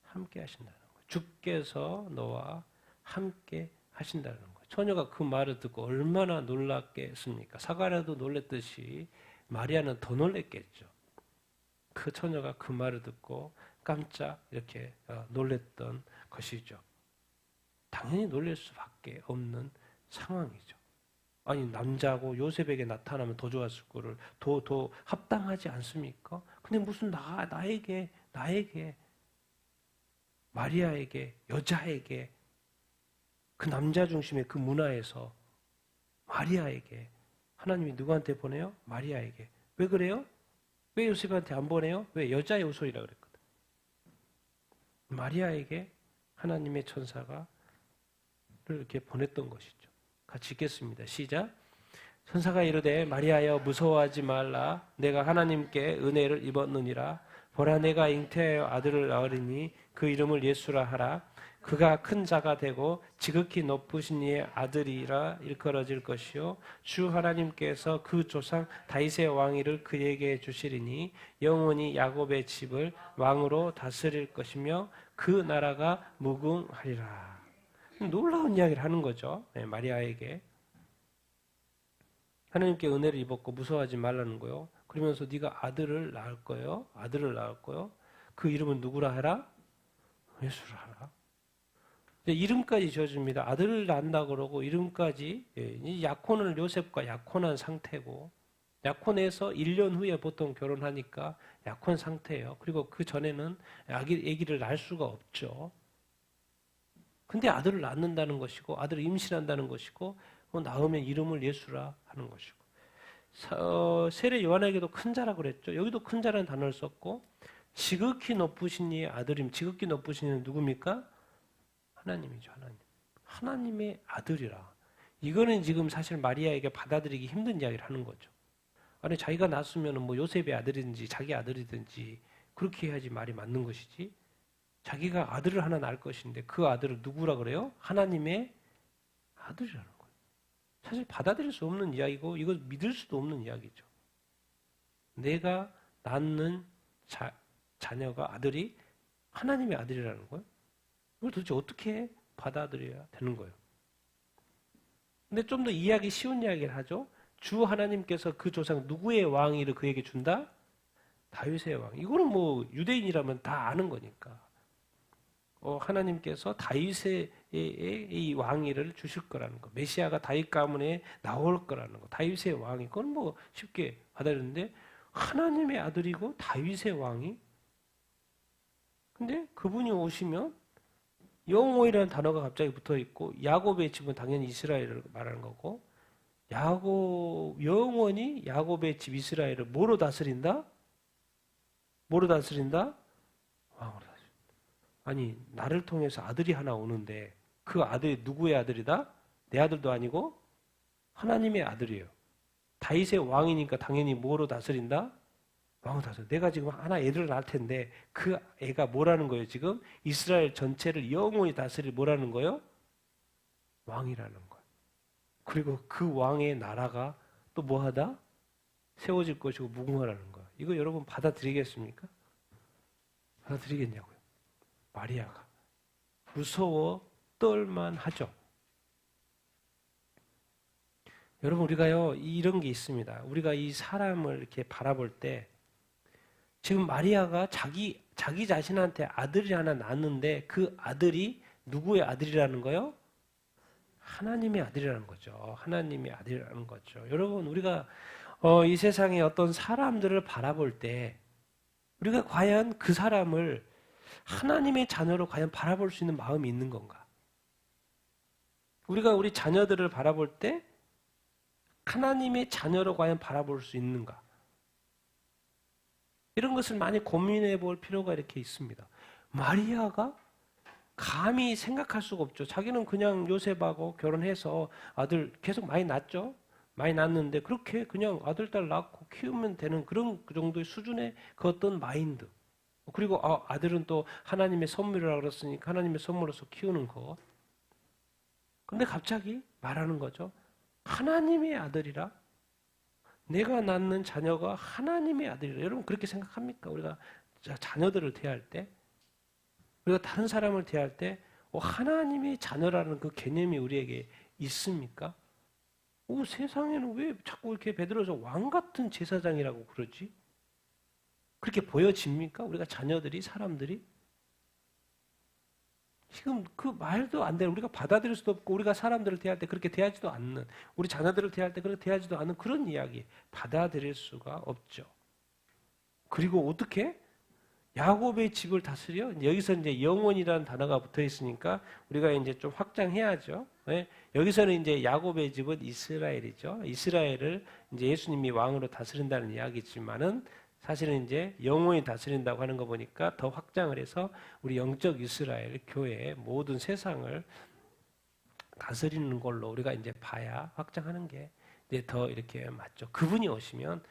함께 하신다는 거예요. 주께서 너와 함께 하신다는 거예요. 처녀가 그 말을 듣고 얼마나 놀랐겠습니까? 사가랴도 놀랬듯이 마리아는 더 놀랬겠죠. 그 처녀가 그 말을 듣고 깜짝 이렇게 놀랬던 것이죠. 당연히 놀랄 수밖에 없는 상황이죠. 아니 남자고 요셉에게 나타나면 더 좋았을 거를 더 합당하지 않습니까? 근데 무슨 나에게 마리아에게 여자에게 그 남자 중심의 그 문화에서 마리아에게 하나님이 누구한테 보내요? 마리아에게. 왜 그래요? 왜 요셉한테 안 보내요? 왜 여자의 후손이라고 그랬거든. 마리아에게 하나님의 천사가 이렇게 보냈던 것이죠. 같이 읽겠습니다. 시작. 천사가 이르되 마리아여 무서워하지 말라. 내가 하나님께 은혜를 입었느니라. 보라 내가 잉태하여 아들을 낳으리니 그 이름을 예수라 하라. 그가 큰 자가 되고 지극히 높으신 이의 아들이라 일컬어질 것이요 주 하나님께서 그 조상 다윗의 왕위를 그에게 주시리니 영원히 야곱의 집을 왕으로 다스릴 것이며 그 나라가 무궁하리라. 놀라운 이야기를 하는 거죠. 마리아에게 하나님께 은혜를 입었고 무서워하지 말라는 거요. 그러면서 네가 아들을 낳을 거예요. 아들을 낳을 거요. 그 이름은 누구라 하라? 예수라 하라. 이름까지 지어줍니다. 아들을 낳는다 그러고 이름까지. 약혼을 요셉과 약혼한 상태고 약혼해서 1년 후에 보통 결혼하니까 약혼 상태예요. 그리고 그 전에는 아기를 낳을 수가 없죠. 근데 아들을 낳는다는 것이고 아들을 임신한다는 것이고 낳으면 이름을 예수라 하는 것이고 세례 요한에게도 큰 자라 그랬죠. 여기도 큰 자라는 단어를 썼고 지극히 높으신 이의 아들임. 지극히 높으신 이는 누굽니까? 하나님이죠. 하나님의 아들이라. 이거는 지금 사실 마리아에게 받아들이기 힘든 이야기를 하는 거죠. 아니 자기가 낳았으면 뭐 요셉의 아들이든지 자기 아들이든지 그렇게 해야지 말이 맞는 것이지. 자기가 아들을 하나 낳을 것인데 그 아들을 누구라 그래요? 하나님의 아들이라는 거예요. 사실 받아들일 수 없는 이야기고 이거 믿을 수도 없는 이야기죠. 내가 낳는 자녀가 아들이 하나님의 아들이라는 거예요. 이걸 도대체 어떻게 받아들여야 되는 거예요? 근데 좀 더 이해하기 쉬운 이야기를 하죠. 주 하나님께서 그 조상 누구의 왕위를 그에게 준다? 다윗의 왕. 이거는 뭐 유대인이라면 다 아는 거니까. 하나님께서 다윗의 이 왕위를 주실 거라는 거. 메시아가 다윗 가문에 나올 거라는 거. 다윗의 왕이. 그건 뭐 쉽게 받아들이는데 하나님의 아들이고 다윗의 왕이. 근데 그분이 오시면 영원이라는 단어가 갑자기 붙어 있고 야곱의 집은 당연히 이스라엘을 말하는 거고 영원히 야곱의 집 이스라엘을 뭐로 다스린다? 뭐로 다스린다? 왕으로 다스린다. 아니 나를 통해서 아들이 하나 오는데 그 아들이 누구의 아들이다? 내 아들도 아니고 하나님의 아들이에요. 다윗의 왕이니까 당연히 뭐로 다스린다? 왕으로 다스려. 내가 지금 하나 애들을 낳을 텐데 그 애가 뭐라는 거예요? 지금 이스라엘 전체를 영원히 다스릴 뭐라는 거예요? 왕이라는 거예요. 그리고 그 왕의 나라가 또 뭐하다? 세워질 것이고 무궁화라는 거예요. 이거 여러분 받아들이겠습니까? 받아들이겠냐고요. 마리아가 무서워 떨만하죠. 여러분 우리가요 이런 게 있습니다. 우리가 이 사람을 이렇게 바라볼 때 지금 마리아가 자기 자신한테 아들이 하나 낳았는데 그 아들이 누구의 아들이라는 거요? 하나님의 아들이라는 거죠. 하나님의 아들이라는 거죠. 여러분 우리가 이 세상에 어떤 사람들을 바라볼 때 우리가 과연 그 사람을 하나님의 자녀로 과연 바라볼 수 있는 마음이 있는 건가? 우리가 우리 자녀들을 바라볼 때 하나님의 자녀로 과연 바라볼 수 있는가? 이런 것을 많이 고민해 볼 필요가 이렇게 있습니다. 마리아가 감히 생각할 수가 없죠. 자기는 그냥 요셉하고 결혼해서 아들 계속 많이 낳았죠. 많이 낳았는데 그렇게 그냥 아들, 딸 낳고 키우면 되는 그런 그 정도의 수준의 그 어떤 마인드. 그리고 아들은 또 하나님의 선물이라고 그랬으니까 하나님의 선물로서 키우는 것. 근데 갑자기 말하는 거죠. 하나님의 아들이라? 내가 낳는 자녀가 하나님의 아들이라. 여러분 그렇게 생각합니까? 우리가 자녀들을 대할 때 우리가 다른 사람을 대할 때 하나님의 자녀라는 그 개념이 우리에게 있습니까? 세상에는 왜 자꾸 이렇게 베드로서 왕 같은 제사장이라고 그러지? 그렇게 보여집니까? 우리가 자녀들이 사람들이? 지금 그 말도 안 되는 우리가 받아들일 수도 없고 우리가 사람들을 대할 때 그렇게 대하지도 않는 우리 자녀들을 대할 때 그렇게 대하지도 않는 그런 이야기 받아들일 수가 없죠. 그리고 어떻게? 야곱의 집을 다스려? 여기서 이제 영원이라는 단어가 붙어 있으니까 우리가 이제 좀 확장해야죠. 네? 여기서는 이제 야곱의 집은 이스라엘이죠. 이스라엘을 이제 예수님이 왕으로 다스린다는 이야기지만은 사실은 이제 영원히 다스린다고 하는 거 보니까 더 확장을 해서 우리 영적 이스라엘 교회의 모든 세상을 다스리는 걸로 우리가 이제 봐야 확장하는 게 이제 더 이렇게 맞죠. 그분이 오시면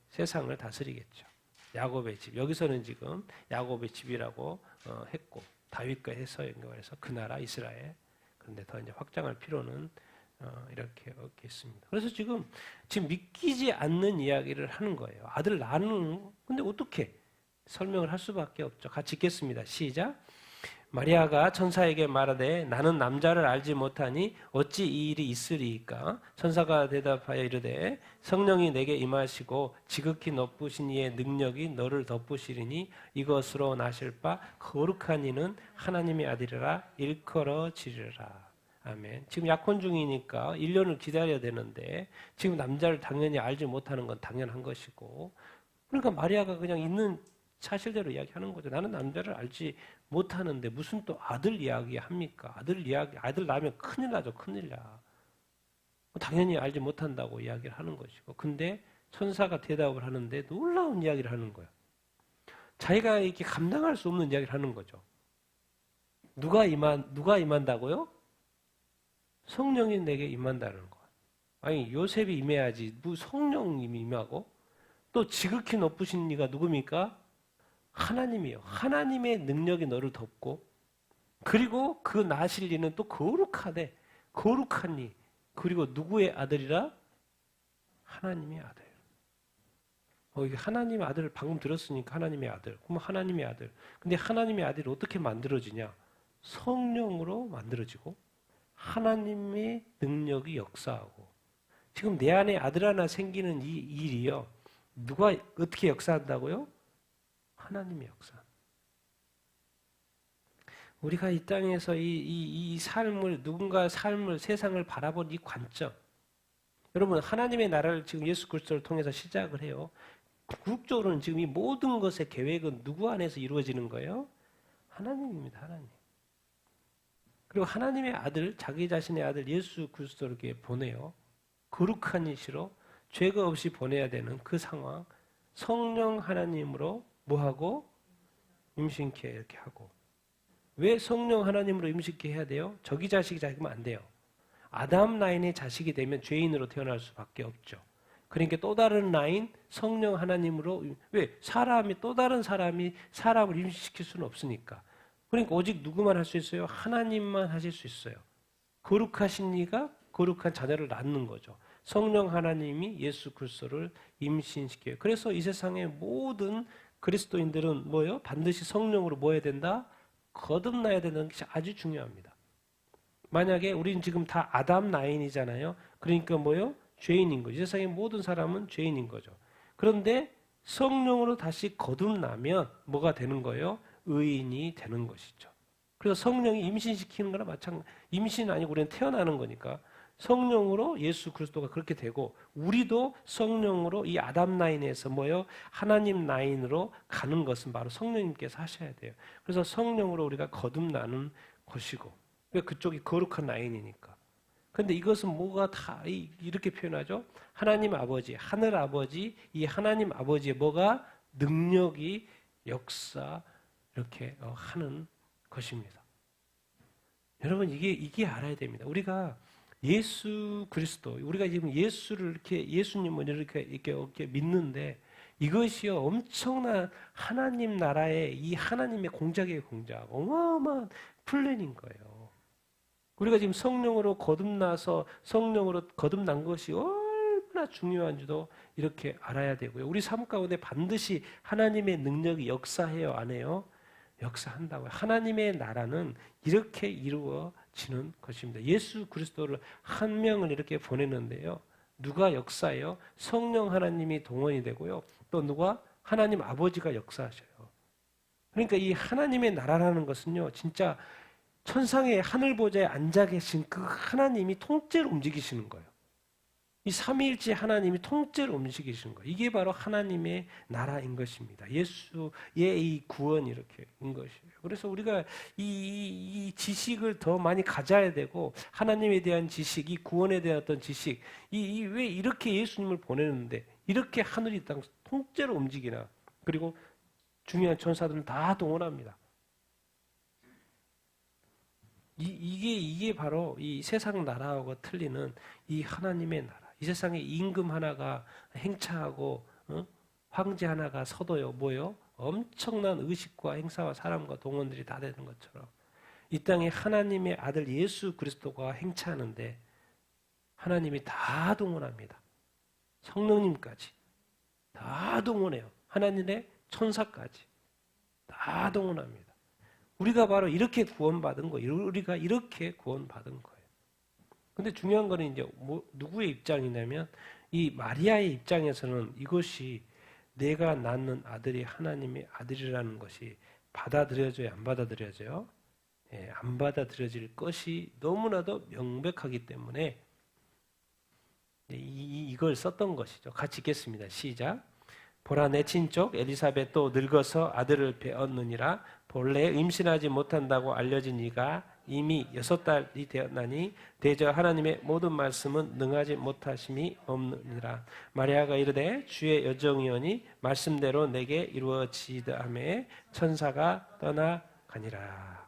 세상을 다스리겠죠. 야곱의 집. 여기서는 지금 야곱의 집이라고 했고 다윗과 해서 연결해서 그 나라 이스라엘. 그런데 더 이제 확장할 필요는 이렇게 없겠습니다. 그래서 지금 믿기지 않는 이야기를 하는 거예요. 아들 낳는 근데 어떻게 설명을 할 수밖에 없죠. 같이 읽겠습니다. 시작. 마리아가 천사에게 말하되 나는 남자를 알지 못하니 어찌 이 일이 있으리이까? 천사가 대답하여 이르되 성령이 내게 임하시고 지극히 높으신 이의 능력이 너를 덮으시리니 이것으로 나실 바 거룩한 이는 하나님의 아들이라 일컬어지리라. 아멘. 지금 약혼 중이니까 1년을 기다려야 되는데 지금 남자를 당연히 알지 못하는 건 당연한 것이고 그러니까 마리아가 그냥 있는 사실대로 이야기하는 거죠. 나는 남자를 알지 못하는데 무슨 또 아들 이야기합니까? 아들 낳으면 큰일 나죠. 큰일 나. 당연히 알지 못한다고 이야기를 하는 것이고 근데 천사가 대답을 하는데 놀라운 이야기를 하는 거예요. 자기가 이렇게 감당할 수 없는 이야기를 하는 거죠. 누가 임한다고요? 성령이 내게 임한다는 거예요. 아니 요셉이 임해야지 성령이 임하고 또 지극히 높으신 이가 누굽니까? 하나님이요. 하나님의 능력이 너를 덮고 그리고 그 나실 이는 또 거룩하대. 거룩한 이. 그리고 누구의 아들이라? 하나님의 아들. 이게 하나님의 아들을 방금 들었으니까 하나님의 아들. 그럼 하나님의 아들. 근데 하나님의 아들이 어떻게 만들어지냐? 성령으로 만들어지고 하나님의 능력이 역사하고 지금 내 안에 아들 하나 생기는 이 일이요. 누가 어떻게 역사한다고요? 하나님의 역사. 우리가 이 땅에서 이 삶을 누군가 삶을 세상을 바라본 이 관점. 여러분 하나님의 나라를 지금 예수 그리스도를 통해서 시작을 해요. 궁극적으로는 지금 이 모든 것의 계획은 누구 안에서 이루어지는 거예요? 하나님입니다. 하나님. 그리고 하나님의 아들, 자기 자신의 아들 예수 그리스도를 이렇게 보내요. 거룩한 이시로 죄가 없이 보내야 되는 그 상황. 성령 하나님으로 뭐하고? 임신케 이렇게 하고. 왜 성령 하나님으로 임신케 해야 돼요? 저기 자식이 자기면 안 돼요. 아담 라인의 자식이 되면 죄인으로 태어날 수밖에 없죠. 그러니까 또 다른 라인 성령 하나님으로 왜? 또 다른 사람이 사람을 임신시킬 수는 없으니까. 그러니까 오직 누구만 할 수 있어요? 하나님만 하실 수 있어요. 거룩하신 이가 거룩한 자녀를 낳는 거죠. 성령 하나님이 예수 그리스도를 임신시켜요. 그래서 이 세상의 모든 그리스도인들은 뭐예요? 반드시 성령으로 뭐 해야 된다? 거듭나야 되는 것이 아주 중요합니다. 만약에 우리는 지금 다 아담 라인이잖아요. 그러니까 뭐예요? 죄인인 거죠. 이 세상의 모든 사람은 죄인인 거죠. 그런데 성령으로 다시 거듭나면 뭐가 되는 거예요? 의인이 되는 것이죠. 그래서 성령이 임신시키는 거나 마찬가지. 임신 아니고 우리는 태어나는 거니까 성령으로 예수 그리스도가 그렇게 되고 우리도 성령으로 이 아담 라인에서 뭐요? 하나님 라인으로 가는 것은 바로 성령님께서 하셔야 돼요. 그래서 성령으로 우리가 거듭나는 것이고 그쪽이 거룩한 라인이니까. 근데 이것은 뭐가 다 이렇게 표현하죠? 하나님 아버지, 하늘 아버지, 이 하나님 아버지의 뭐가 능력이 역사 이렇게 하는 것입니다. 여러분 이게 알아야 됩니다. 우리가 예수 그리스도, 우리가 지금 예수를 이렇게 예수님을 이렇게 믿는데 이것이요 엄청난 하나님 나라의 이 하나님의 공작의 공작, 어마어마한 플랜인 거예요. 우리가 지금 성령으로 거듭나서 성령으로 거듭난 것이 얼마나 중요한지도 이렇게 알아야 되고요. 우리 삶 가운데 반드시 하나님의 능력이 역사해요, 안 해요? 역사한다고요. 하나님의 나라는 이렇게 이루어지는 것입니다. 예수 그리스도를 한 명을 이렇게 보내는데요. 누가 역사해요? 성령 하나님이 동원이 되고요. 또 누가? 하나님 아버지가 역사하셔요. 그러니까 이 하나님의 나라라는 것은요. 진짜 천상의 하늘 보좌에 앉아 계신 그 하나님이 통째로 움직이시는 거예요. 이 삼위일체 하나님이 통째로 움직이시는 거예요. 이게 바로 하나님의 나라인 것입니다. 예수의 이 구원이 이렇게인 것이에요. 그래서 우리가 이 지식을 더 많이 가져야 되고 하나님에 대한 지식, 이 구원에 대한 어떤 지식, 왜 이렇게 예수님을 보내는데 이렇게 하늘이 땅 통째로 움직이나? 그리고 중요한 천사들은 다 동원합니다. 이게 바로 이 세상 나라하고 틀리는 이 하나님의 나라. 이 세상에 임금 하나가 행차하고 황제 하나가 서도요, 뭐요? 엄청난 의식과 행사와 사람과 동원들이 다 되는 것처럼 이 땅에 하나님의 아들 예수 그리스도가 행차하는데 하나님이 다 동원합니다. 성령님까지 다 동원해요. 하나님의 천사까지 다 동원합니다. 우리가 바로 이렇게 구원받은 거예요. 우리가 이렇게 구원받은 거예요. 근데 중요한 거는 이제 누구의 입장이냐면 이 마리아의 입장에서는 이것이 내가 낳는 아들이 하나님의 아들이라는 것이 받아들여져요, 안 받아들여져요? 예, 안 받아들여질 것이 너무나도 명백하기 때문에 이걸 썼던 것이죠. 같이 읽겠습니다. 시작. 보라 내 친족 엘리사벳도 늙어서 아들을 배었느니라. 본래 임신하지 못한다고 알려진 이가 이미 6달이 되었나니 대저 하나님의 모든 말씀은 능하지 못하심이 없느니라. 마리아가 이르되 주의 여정이오니 말씀대로 내게 이루어지이다하매 천사가 떠나가니라.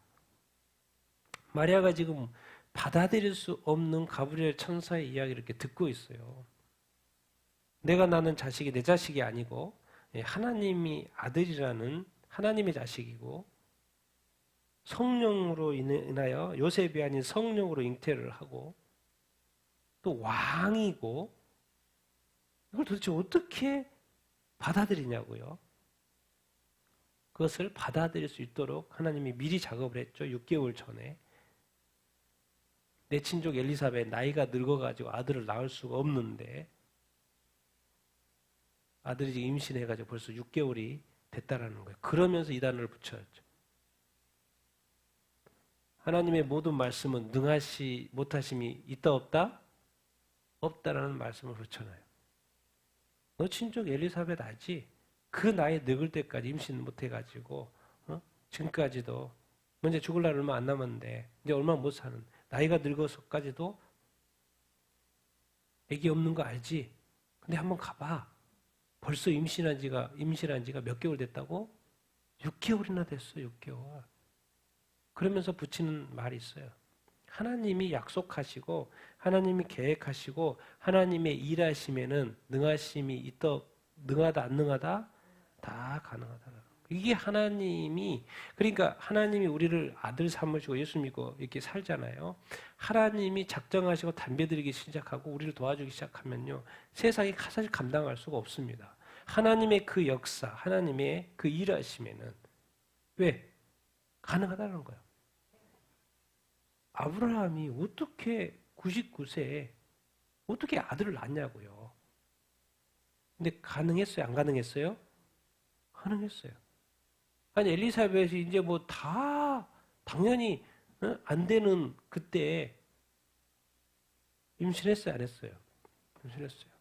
마리아가 지금 받아들일 수 없는 가브리엘 천사의 이야기를 이렇게 듣고 있어요. 내가 낳는 자식이 내 자식이 아니고 하나님이 아들이라는 하나님의 자식이고 성령으로 인하여 요셉이 아닌 성령으로 잉태를 하고 또 왕이고 이걸 도대체 어떻게 받아들이냐고요. 그것을 받아들일 수 있도록 하나님이 미리 작업을 했죠. 6개월 전에. 내 친족 엘리사벳 나이가 늙어가지고 아들을 낳을 수가 없는데 아들이 지금 임신해가지고 벌써 6개월이 됐다라는 거예요. 그러면서 이 단어를 붙였죠. 하나님의 모든 말씀은 능하시 못하심이 있다 없다? 없다라는 말씀을 붙여놔요. 너 친족 엘리사벳 알지? 그 나이 늙을 때까지 임신 못해가지고 지금까지도 먼저 죽을 날 얼마 안 남았는데 이제 얼마 못 사는 나이가 늙어서까지도 애기 없는 거 알지? 근데 한번 가봐. 벌써 임신한 지가 몇 개월 됐다고? 6개월이나 됐어, 6개월. 그러면서 붙이는 말이 있어요. 하나님이 약속하시고 하나님이 계획하시고 하나님의 일하심에는 능하심이 능하다 안 능하다? 다 가능하다. 이게 하나님이 그러니까 하나님이 우리를 아들 삼으시고 예수 믿고 이렇게 살잖아요. 하나님이 작정하시고 담배들이기 시작하고 우리를 도와주기 시작하면요. 세상이 사실 감당할 수가 없습니다. 하나님의 그 역사, 하나님의 그 일하심에는 왜? 가능하다는 거예요. 아브라함이 어떻게 99세에 어떻게 아들을 낳냐고요. 근데 가능했어요? 안 가능했어요? 가능했어요. 아니 엘리사벳이 이제 뭐 다 당연히 안 되는 그때 임신했어요? 안 했어요? 임신했어요.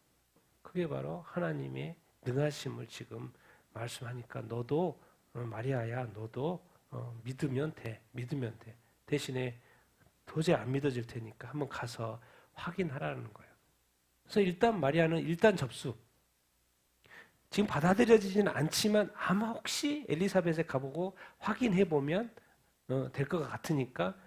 그게 바로 하나님의 능하심을 지금 말씀하니까 너도 마리아야 너도 믿으면 돼. 믿으면 돼. 대신에 도저히 안 믿어질 테니까 한번 가서 확인하라는 거예요. 그래서 일단 마리아는 일단 접수. 지금 받아들여지지는 않지만 아마 혹시 엘리사벳에 가보고 확인해보면 될 것 같으니까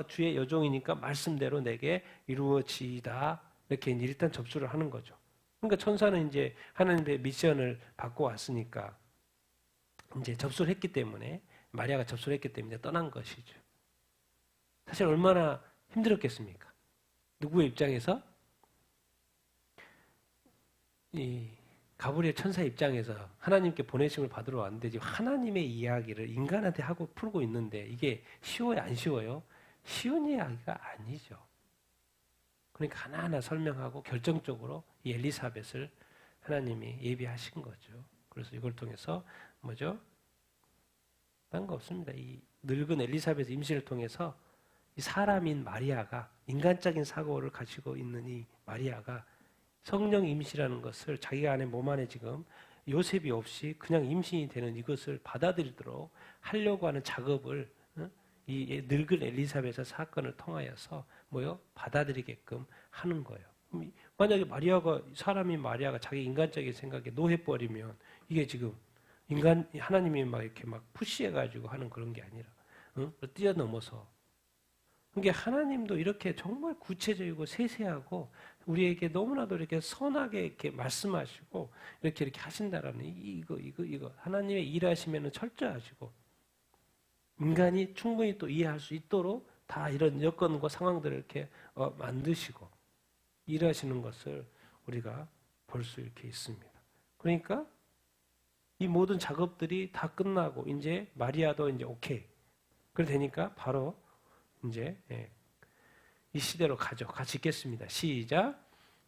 주의 여종이니까 말씀대로 내게 이루어지이다. 이렇게 이제 일단 접수를 하는 거죠. 그러니까 천사는 이제 하나님의 미션을 받고 왔으니까 이제 접수를 했기 때문에 마리아가 접수를 했기 때문에 떠난 것이죠. 사실 얼마나 힘들었겠습니까? 누구의 입장에서? 이 가브리엘 천사 입장에서 하나님께 보내심을 받으러 왔는데 지금 하나님의 이야기를 인간한테 하고 풀고 있는데 이게 쉬워요? 안 쉬워요? 쉬운 이야기가 아니죠. 그러니까 하나하나 설명하고 결정적으로 이 엘리사벳을 하나님이 예비하신 거죠. 그래서 이걸 통해서 뭐죠? 딴 거 없습니다. 이 늙은 엘리사벳 임신을 통해서 이 사람인 마리아가 인간적인 사고를 가지고 있는 이 마리아가 성령 임신이라는 것을 자기가 안에 몸 안에 지금 요셉이 없이 그냥 임신이 되는 이것을 받아들이도록 하려고 하는 작업을 이 늙은 엘리사벳의 사건을 통하여서 뭐요? 받아들이게끔 하는 거예요. 만약에 사람인 마리아가 자기 인간적인 생각에 노해버리면 이게 지금 하나님이 막 이렇게 막 푸시해가지고 하는 그런 게 아니라 뛰어넘어서 그러니까 하나님도 이렇게 정말 구체적이고 세세하고 우리에게 너무나도 이렇게 선하게 이렇게 말씀하시고 이렇게 하신다라는 이거 하나님의 일하시면은 철저하시고 인간이 충분히 또 이해할 수 있도록 다 이런 여건과 상황들을 이렇게 만드시고 일하시는 것을 우리가 볼 수 이렇게 있습니다. 그러니까 이 모든 작업들이 다 끝나고 이제 마리아도 이제 오케이. 그래 되니까 바로 이제 이 시대로 가죠. 같이 읽겠습니다. 시작.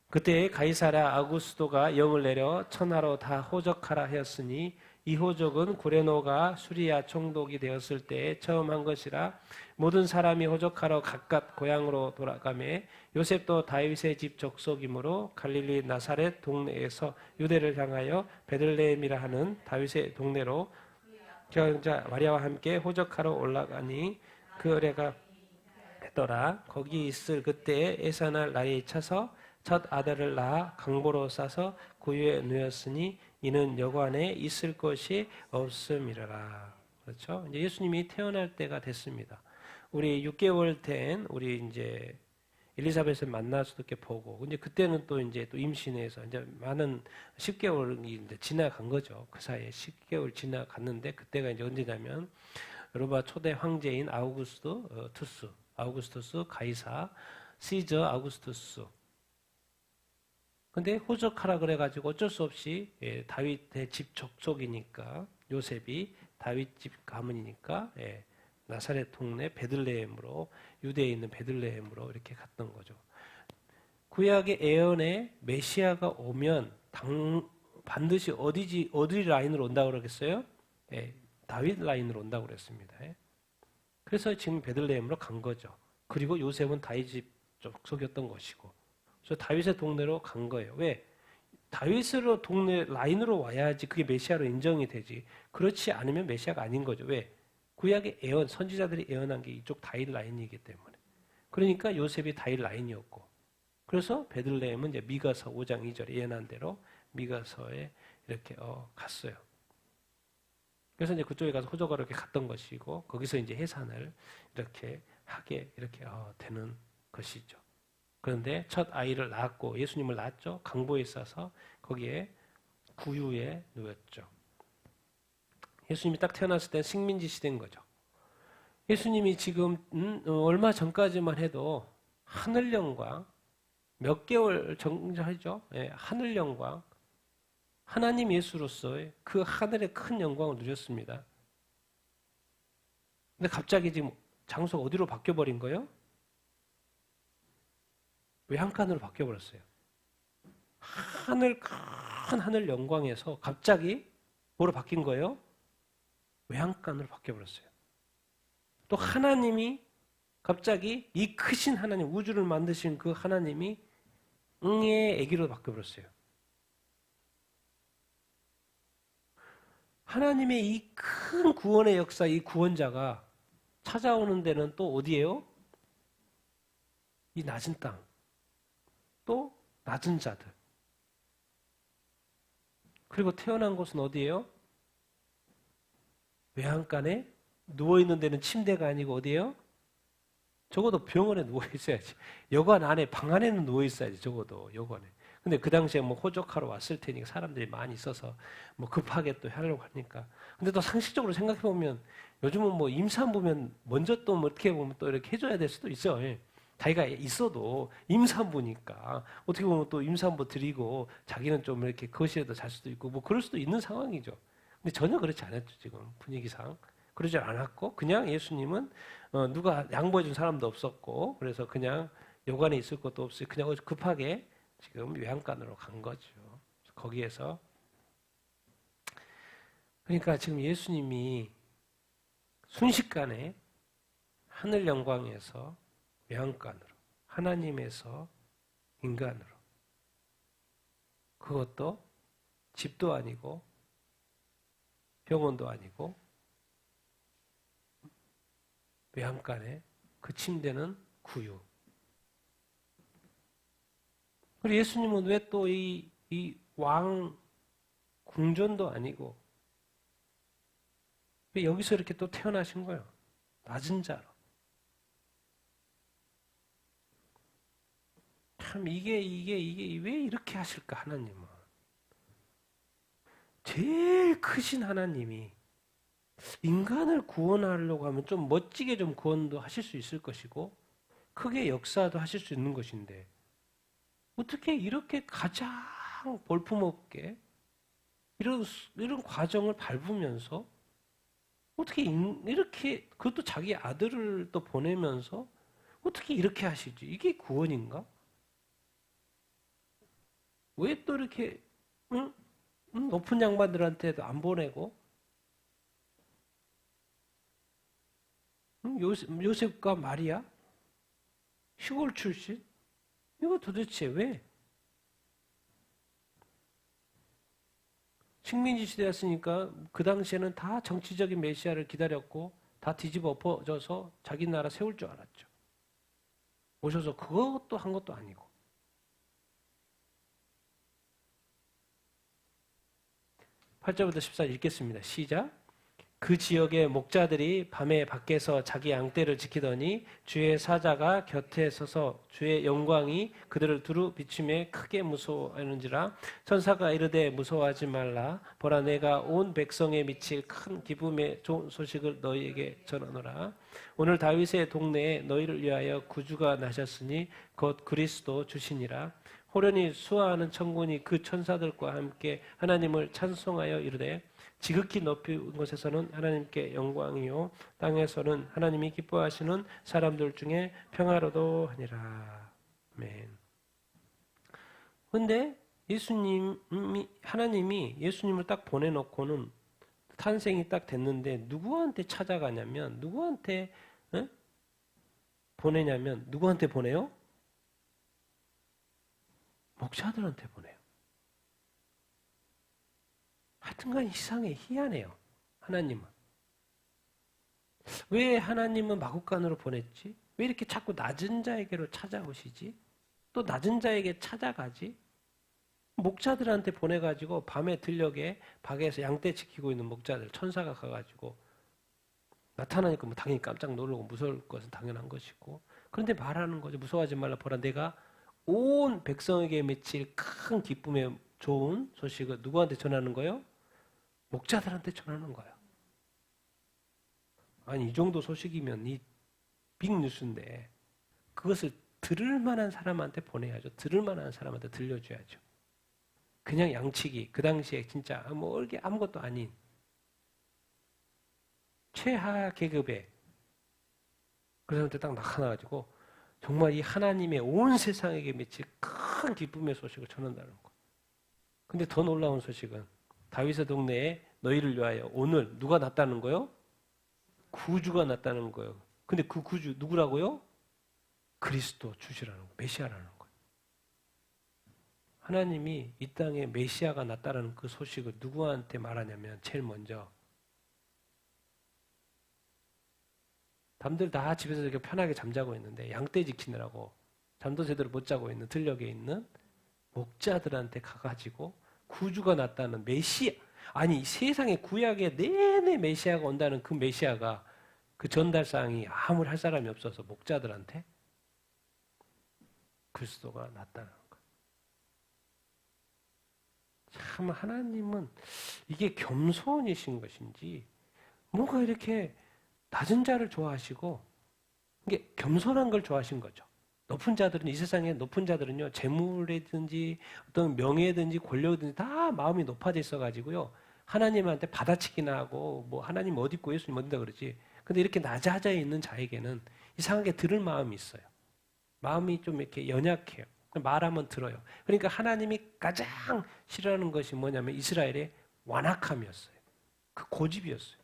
그때 가이사랴 아구스도가 영을 내려 천하로 다 호적하라 하였으니 이 호적은 구레노가 수리아 총독이 되었을 때에 처음 한 것이라 모든 사람이 호적하러 각각 고향으로 돌아가매 요셉도 다윗의 집 족속이므로 갈릴리 나사렛 동네에서 유대를 향하여 베들레헴이라 하는 다윗의 동네로 경자 마리아와 함께 호적하러 올라가니 그 어뢰가 했더라. 거기 있을 그때에 에사날 날이 차서 첫 아들을 낳아 강보로 싸서 구유에 누였으니 이는 여관에 있을 것이 없음이라. 그렇죠? 이제 예수님이 태어날 때가 됐습니다. 우리 6개월 된 우리 이제 엘리사벳을 만날 수도 있게 보고, 근데 그때는 또 이제 또 임신해서 이제 많은 10개월이 이제 지나간 거죠. 그 사이에 10개월 지나갔는데 그때가 이제 언제냐면 로마 초대 황제인 아우구스투스 가이사, 시저 아우구스투스. 근데 호적하라 그래가지고 어쩔 수 없이 다윗의 집 족속이니까 요셉이 다윗 집 가문이니까 나사렛 동네 베들레헴으로 유대에 있는 베들레헴으로 이렇게 갔던 거죠. 구약의 예언에 메시아가 오면 반드시 어디 라인으로 온다고 그러겠어요? 다윗 라인으로 온다고 그랬습니다. 그래서 지금 베들레헴으로 간 거죠. 그리고 요셉은 다윗 집 족속이었던 것이고. 그래서 다윗의 동네로 간 거예요. 왜? 다윗으로 동네 라인으로 와야지 그게 메시아로 인정이 되지. 그렇지 않으면 메시아가 아닌 거죠. 왜? 구약의 예언, 선지자들이 예언한 게 이쪽 다윗 라인이기 때문에. 그러니까 요셉이 다윗 라인이었고. 그래서 베들레헴은 이제 미가서 5장 2절에 예언한 대로 미가서에 이렇게 갔어요. 그래서 이제 그쪽에 가서 호적하러 이렇게 갔던 것이고 거기서 이제 해산을 이렇게 하게 이렇게 되는 것이죠. 그런데 첫 아이를 낳았고 예수님을 낳았죠. 강보에 싸서 거기에 구유에 누웠죠. 예수님이 딱 태어났을 때 식민지 시대인 거죠. 예수님이 지금 얼마 전까지만 해도 하늘 영광 몇 개월 정도하죠. 하늘 영광 하나님 예수로서의 그 하늘의 큰 영광을 누렸습니다. 근데 갑자기 지금 장소가 어디로 바뀌어버린 거예요? 외양간으로 바뀌어버렸어요. 큰 하늘 영광에서 갑자기 뭐로 바뀐 거예요? 외양간으로 바뀌어버렸어요. 또 하나님이 갑자기 이 크신 하나님, 우주를 만드신 그 하나님이 응의 아기로 바뀌어버렸어요. 하나님의 이 큰 구원의 역사, 이 구원자가 찾아오는 데는 또 어디예요? 이 낮은 땅, 또 낮은 자들. 그리고 태어난 곳은 어디예요? 외양간에 누워있는 데는 침대가 아니고 어디예요? 적어도 병원에 누워있어야지. 여관 안에, 방 안에는 누워있어야지, 적어도 여관에. 근데 그 당시에 뭐 호적하러 왔을 테니까 사람들이 많이 있어서 뭐 급하게 또 하려고 하니까. 근데 또 상식적으로 생각해보면 요즘은 뭐 임산부면 먼저 또 뭐 어떻게 보면 또 이렇게 해줘야 될 수도 있어요. 자기가 있어도 임산부니까 어떻게 보면 또 임산부 드리고 자기는 좀 이렇게 거실에도 잘 수도 있고 뭐 그럴 수도 있는 상황이죠. 근데 전혀 그렇지 않았죠, 지금 분위기상. 그러지 않았고 그냥 예수님은 누가 양보해 준 사람도 없었고 그래서 그냥 여관에 있을 것도 없이 그냥 급하게 지금 외양간으로 간 거죠. 거기에서 그러니까 지금 예수님이 순식간에 하늘 영광에서 외양간으로 하나님에서 인간으로 그것도 집도 아니고 병원도 아니고 외양간에 그 침대는 구유. 그리고 예수님은 왜 또 이 왕 궁전도 아니고 왜 여기서 이렇게 또 태어나신 거예요? 낮은 자로. 참 이게 왜 이렇게 하실까 하나님은. 제일 크신 하나님이 인간을 구원하려고 하면 좀 멋지게 좀 구원도 하실 수 있을 것이고 크게 역사도 하실 수 있는 것인데 어떻게 이렇게 가장 볼품없게 이런 과정을 밟으면서 어떻게 이렇게 그것도 자기 아들을 또 보내면서 어떻게 이렇게 하시지? 이게 구원인가? 왜 또 이렇게 응? 높은 양반들한테도 안 보내고 요셉과 마리아 시골 출신 이거 도대체 왜? 식민지 시대였으니까 그 당시에는 다 정치적인 메시아를 기다렸고 다 뒤집어 엎어져서 자기 나라 세울 줄 알았죠. 오셔서 그것도 한 것도 아니고 8절부터 14절 읽겠습니다. 시작. 그 지역의 목자들이 밤에 밖에서 자기 양떼를 지키더니 주의 사자가 곁에 서서 주의 영광이 그들을 두루 비추며 크게 무서워하는지라 천사가 이르되 무서워하지 말라 보라 내가 온 백성에 미칠 큰 기쁨의 좋은 소식을 너희에게 전하노라 오늘 다윗의 동네에 너희를 위하여 구주가 나셨으니 곧 그리스도 주시니라 호련히 수하하는 천군이 그 천사들과 함께 하나님을 찬송하여 이르되 지극히 높은 곳에서는 하나님께 영광이요 땅에서는 하나님이 기뻐하시는 사람들 중에 평화로도 하니라. 아멘. 그런데 하나님이 예수님을 딱 보내놓고는 탄생이 딱 됐는데 누구한테 찾아가냐면 누구한테 보내냐면 누구한테 보내요? 목자들한테 보내요. 하여튼간 이상해, 희한해요. 하나님은. 왜 하나님은 마국간으로 보냈지? 왜 이렇게 자꾸 낮은 자에게로 찾아오시지? 또 낮은 자에게 찾아가지? 목자들한테 보내가지고 밤에 들녘에 밖에서 양떼 지키고 있는 목자들, 천사가 가가지고 나타나니까 뭐 당연히 깜짝 놀라고 무서울 것은 당연한 것이고 그런데 말하는 거죠. 무서워하지 말라 보라 내가 온 백성에게 맺힐 큰 기쁨의 좋은 소식을 누구한테 전하는 거예요? 목자들한테 전하는 거예요. 아니 이 정도 소식이면 이 빅뉴스인데 그것을 들을 만한 사람한테 보내야죠. 들을 만한 사람한테 들려줘야죠. 그냥 양치기 그 당시에 진짜 뭐 이게 아무것도 아닌 최하 계급의 그 사람한테 딱 나타나가지고 정말 이 하나님의 온 세상에게 미칠 큰 기쁨의 소식을 전한다는 거. 근데 더 놀라운 소식은 다윗의 동네에 너희를 위하여 오늘 누가 났다는 거요? 구주가 났다는 거예요. 근데 그 구주 누구라고요? 그리스도 주시라는 거, 메시아라는 거예요. 하나님이 이 땅에 메시아가 났다는 그 소식을 누구한테 말하냐면 제일 먼저 남들 다 집에서 이렇게 편하게 잠자고 있는데 양떼 지키느라고 잠도 제대로 못 자고 있는 들녘에 있는 목자들한테 가가지고 구주가 났다는 메시아 아니 세상에 구약에 내내 메시아가 온다는 그 메시아가 그 전달사항이 아무리 할 사람이 없어서 목자들한테 그리스도가 났다는 거예요. 참 하나님은 이게 겸손이신 것인지 뭔가 이렇게 낮은 자를 좋아하시고 이게 겸손한 걸 좋아하신 거죠. 높은 자들은 이 세상에 높은 자들은요 재물이든지 어떤 명예든지 권력이든지 다 마음이 높아져 있어가지고요 하나님한테 받아치기나 하고 뭐 하나님 어디 있고 예수님 어딘다 그러지. 근데 이렇게 낮아져 있는 자에게는 이상하게 들을 마음이 있어요. 마음이 좀 이렇게 연약해요. 말하면 들어요. 그러니까 하나님이 가장 싫어하는 것이 뭐냐면 이스라엘의 완악함이었어요. 그 고집이었어요.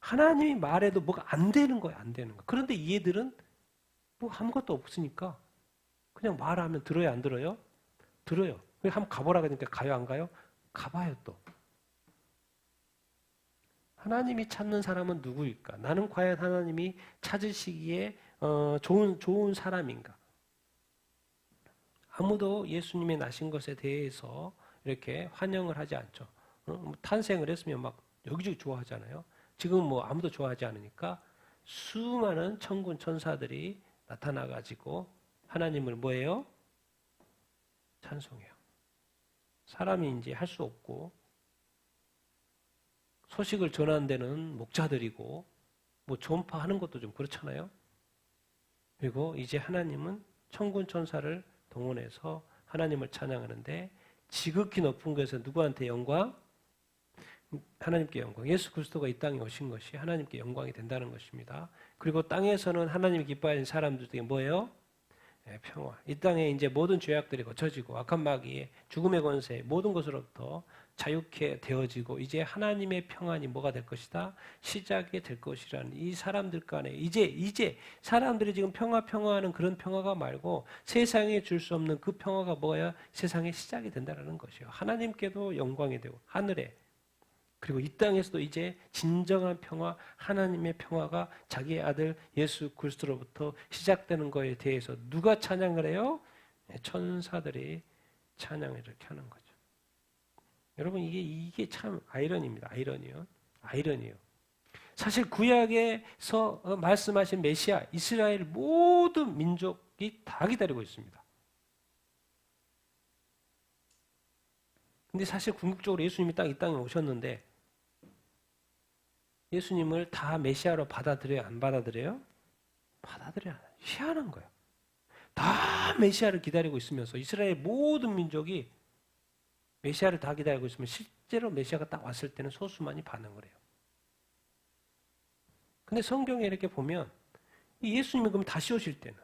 하나님이 말해도 뭐가 안 되는 거예요. 안 되는 거. 그런데 얘들은 뭐 아무것도 없으니까 그냥 말하면 들어요. 안 들어요? 들어요. 한번 가보라 그러니까 가요. 안 가요? 가봐요 또. 하나님이 찾는 사람은 누구일까? 나는 과연 하나님이 찾으시기에 좋은 사람인가? 아무도 예수님의 나신 것에 대해서 이렇게 환영을 하지 않죠. 탄생을 했으면 막 여기저기 좋아하잖아요. 지금 뭐 아무도 좋아하지 않으니까 수많은 천군 천사들이 나타나가지고 하나님을 뭐예요? 찬송해요. 사람이 이제 할 수 없고 소식을 전하는 데는 목자들이고 뭐 전파하는 것도 좀 그렇잖아요. 그리고 이제 하나님은 천군 천사를 동원해서 하나님을 찬양하는데 지극히 높은 곳에서 누구한테 영광? 하나님께 영광. 예수 그리스도가 이 땅에 오신 것이 하나님께 영광이 된다는 것입니다. 그리고 땅에서는 하나님이 기뻐하는 사람들 중에 뭐예요? 평화. 이 땅에 이제 모든 죄악들이 거쳐지고 악한 마귀의 죽음의 권세 모든 것으로부터 자유케 되어지고 이제 하나님의 평안이 뭐가 될 것이다? 시작이 될 것이라는 이 사람들 간에 이제 사람들이 지금 평화하는 그런 평화가 말고 세상에 줄 수 없는 그 평화가 뭐야? 세상의 시작이 된다는 것이요. 하나님께도 영광이 되고 하늘에 그리고 이 땅에서도 이제 진정한 평화, 하나님의 평화가 자기의 아들 예수 그리스도로부터 시작되는 것에 대해서 누가 찬양을 해요? 천사들이 찬양을 이렇게 하는 거죠. 여러분 이게 참 아이러니입니다. 아이러니요. 사실 구약에서 말씀하신 메시아, 이스라엘 모든 민족이 다 기다리고 있습니다. 근데 사실 궁극적으로 예수님이 이 땅에 오셨는데 예수님을 다 메시아로 받아들여요? 안 받아들여요? 받아들여요. 희한한 거예요. 다 메시아를 기다리고 있으면서 이스라엘 모든 민족이 메시아를 다 기다리고 있으면 실제로 메시아가 딱 왔을 때는 소수만이 반응을 해요. 근데 성경에 이렇게 보면 예수님이 그럼 다시 오실 때는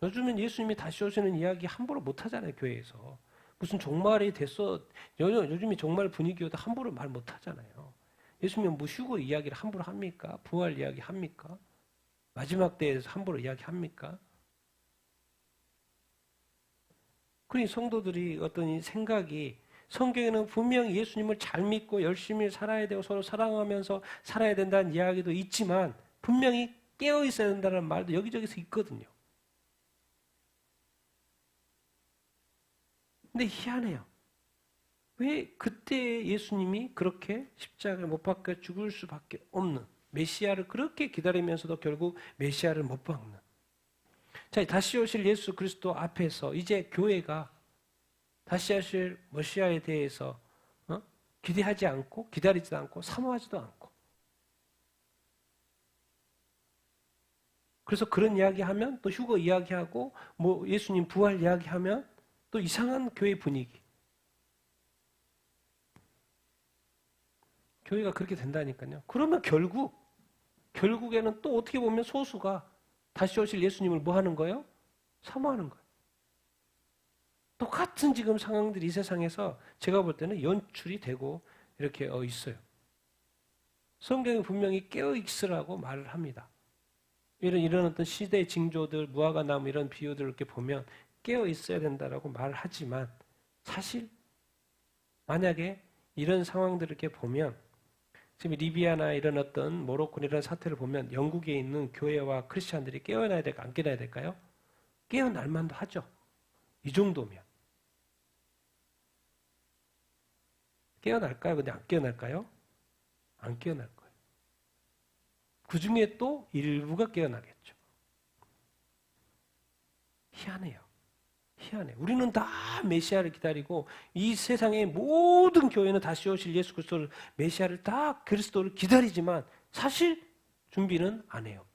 요즘은 예수님이 다시 오시는 이야기 함부로 못 하잖아요. 교회에서. 무슨 종말이 됐어. 요즘에 종말 분위기여도 함부로 말 못 하잖아요. 예수님은 뭐 휴거 이야기를 함부로 합니까? 부활 이야기 합니까? 마지막 때에서 함부로 이야기 합니까? 그러니 성도들이 어떤 이 생각이 성경에는 분명히 예수님을 잘 믿고 열심히 살아야 되고 서로 사랑하면서 살아야 된다는 이야기도 있지만 분명히 깨어 있어야 된다는 말도 여기저기서 있거든요. 근데 희한해요. 왜 그때 예수님이 그렇게 십자가를 못 박혀 죽을 수밖에 없는 메시아를 그렇게 기다리면서도 결국 메시아를 못 박는. 자, 다시 오실 예수 그리스도 앞에서 이제 교회가 다시 오실 메시아에 대해서 기대하지 않고 기다리지도 않고 사모하지도 않고 그래서 그런 이야기하면 또 휴거 이야기하고 뭐 예수님 부활 이야기하면 또 이상한 교회 분위기. 교회가 그렇게 된다니까요. 그러면 결국에는 또 어떻게 보면 소수가 다시 오실 예수님을 뭐 하는 거예요? 사모하는 거예요. 똑같은 지금 상황들이 이 세상에서 제가 볼 때는 연출이 되고 이렇게 있어요. 성경이 분명히 깨어있으라고 말을 합니다. 이런 어떤 시대의 징조들, 무화과 나무 이런 비유들을 이렇게 보면 깨어있어야 된다라고 말을 하지만 사실 만약에 이런 상황들을 이렇게 보면 지금 리비아나 이런 어떤 모로코 이런 사태를 보면 영국에 있는 교회와 크리스찬들이 깨어나야 될까 안 깨어나야 될까요? 깨어날 만도 하죠. 이 정도면. 깨어날까요? 근데 안 깨어날까요? 안 깨어날 거예요. 그 중에 또 일부가 깨어나겠죠. 희한해요. 우리는 다 메시아를 기다리고 이 세상의 모든 교회는 다시 오실 예수 그리스도를 메시아를 다 그리스도를 기다리지만 사실 준비는 안 해요.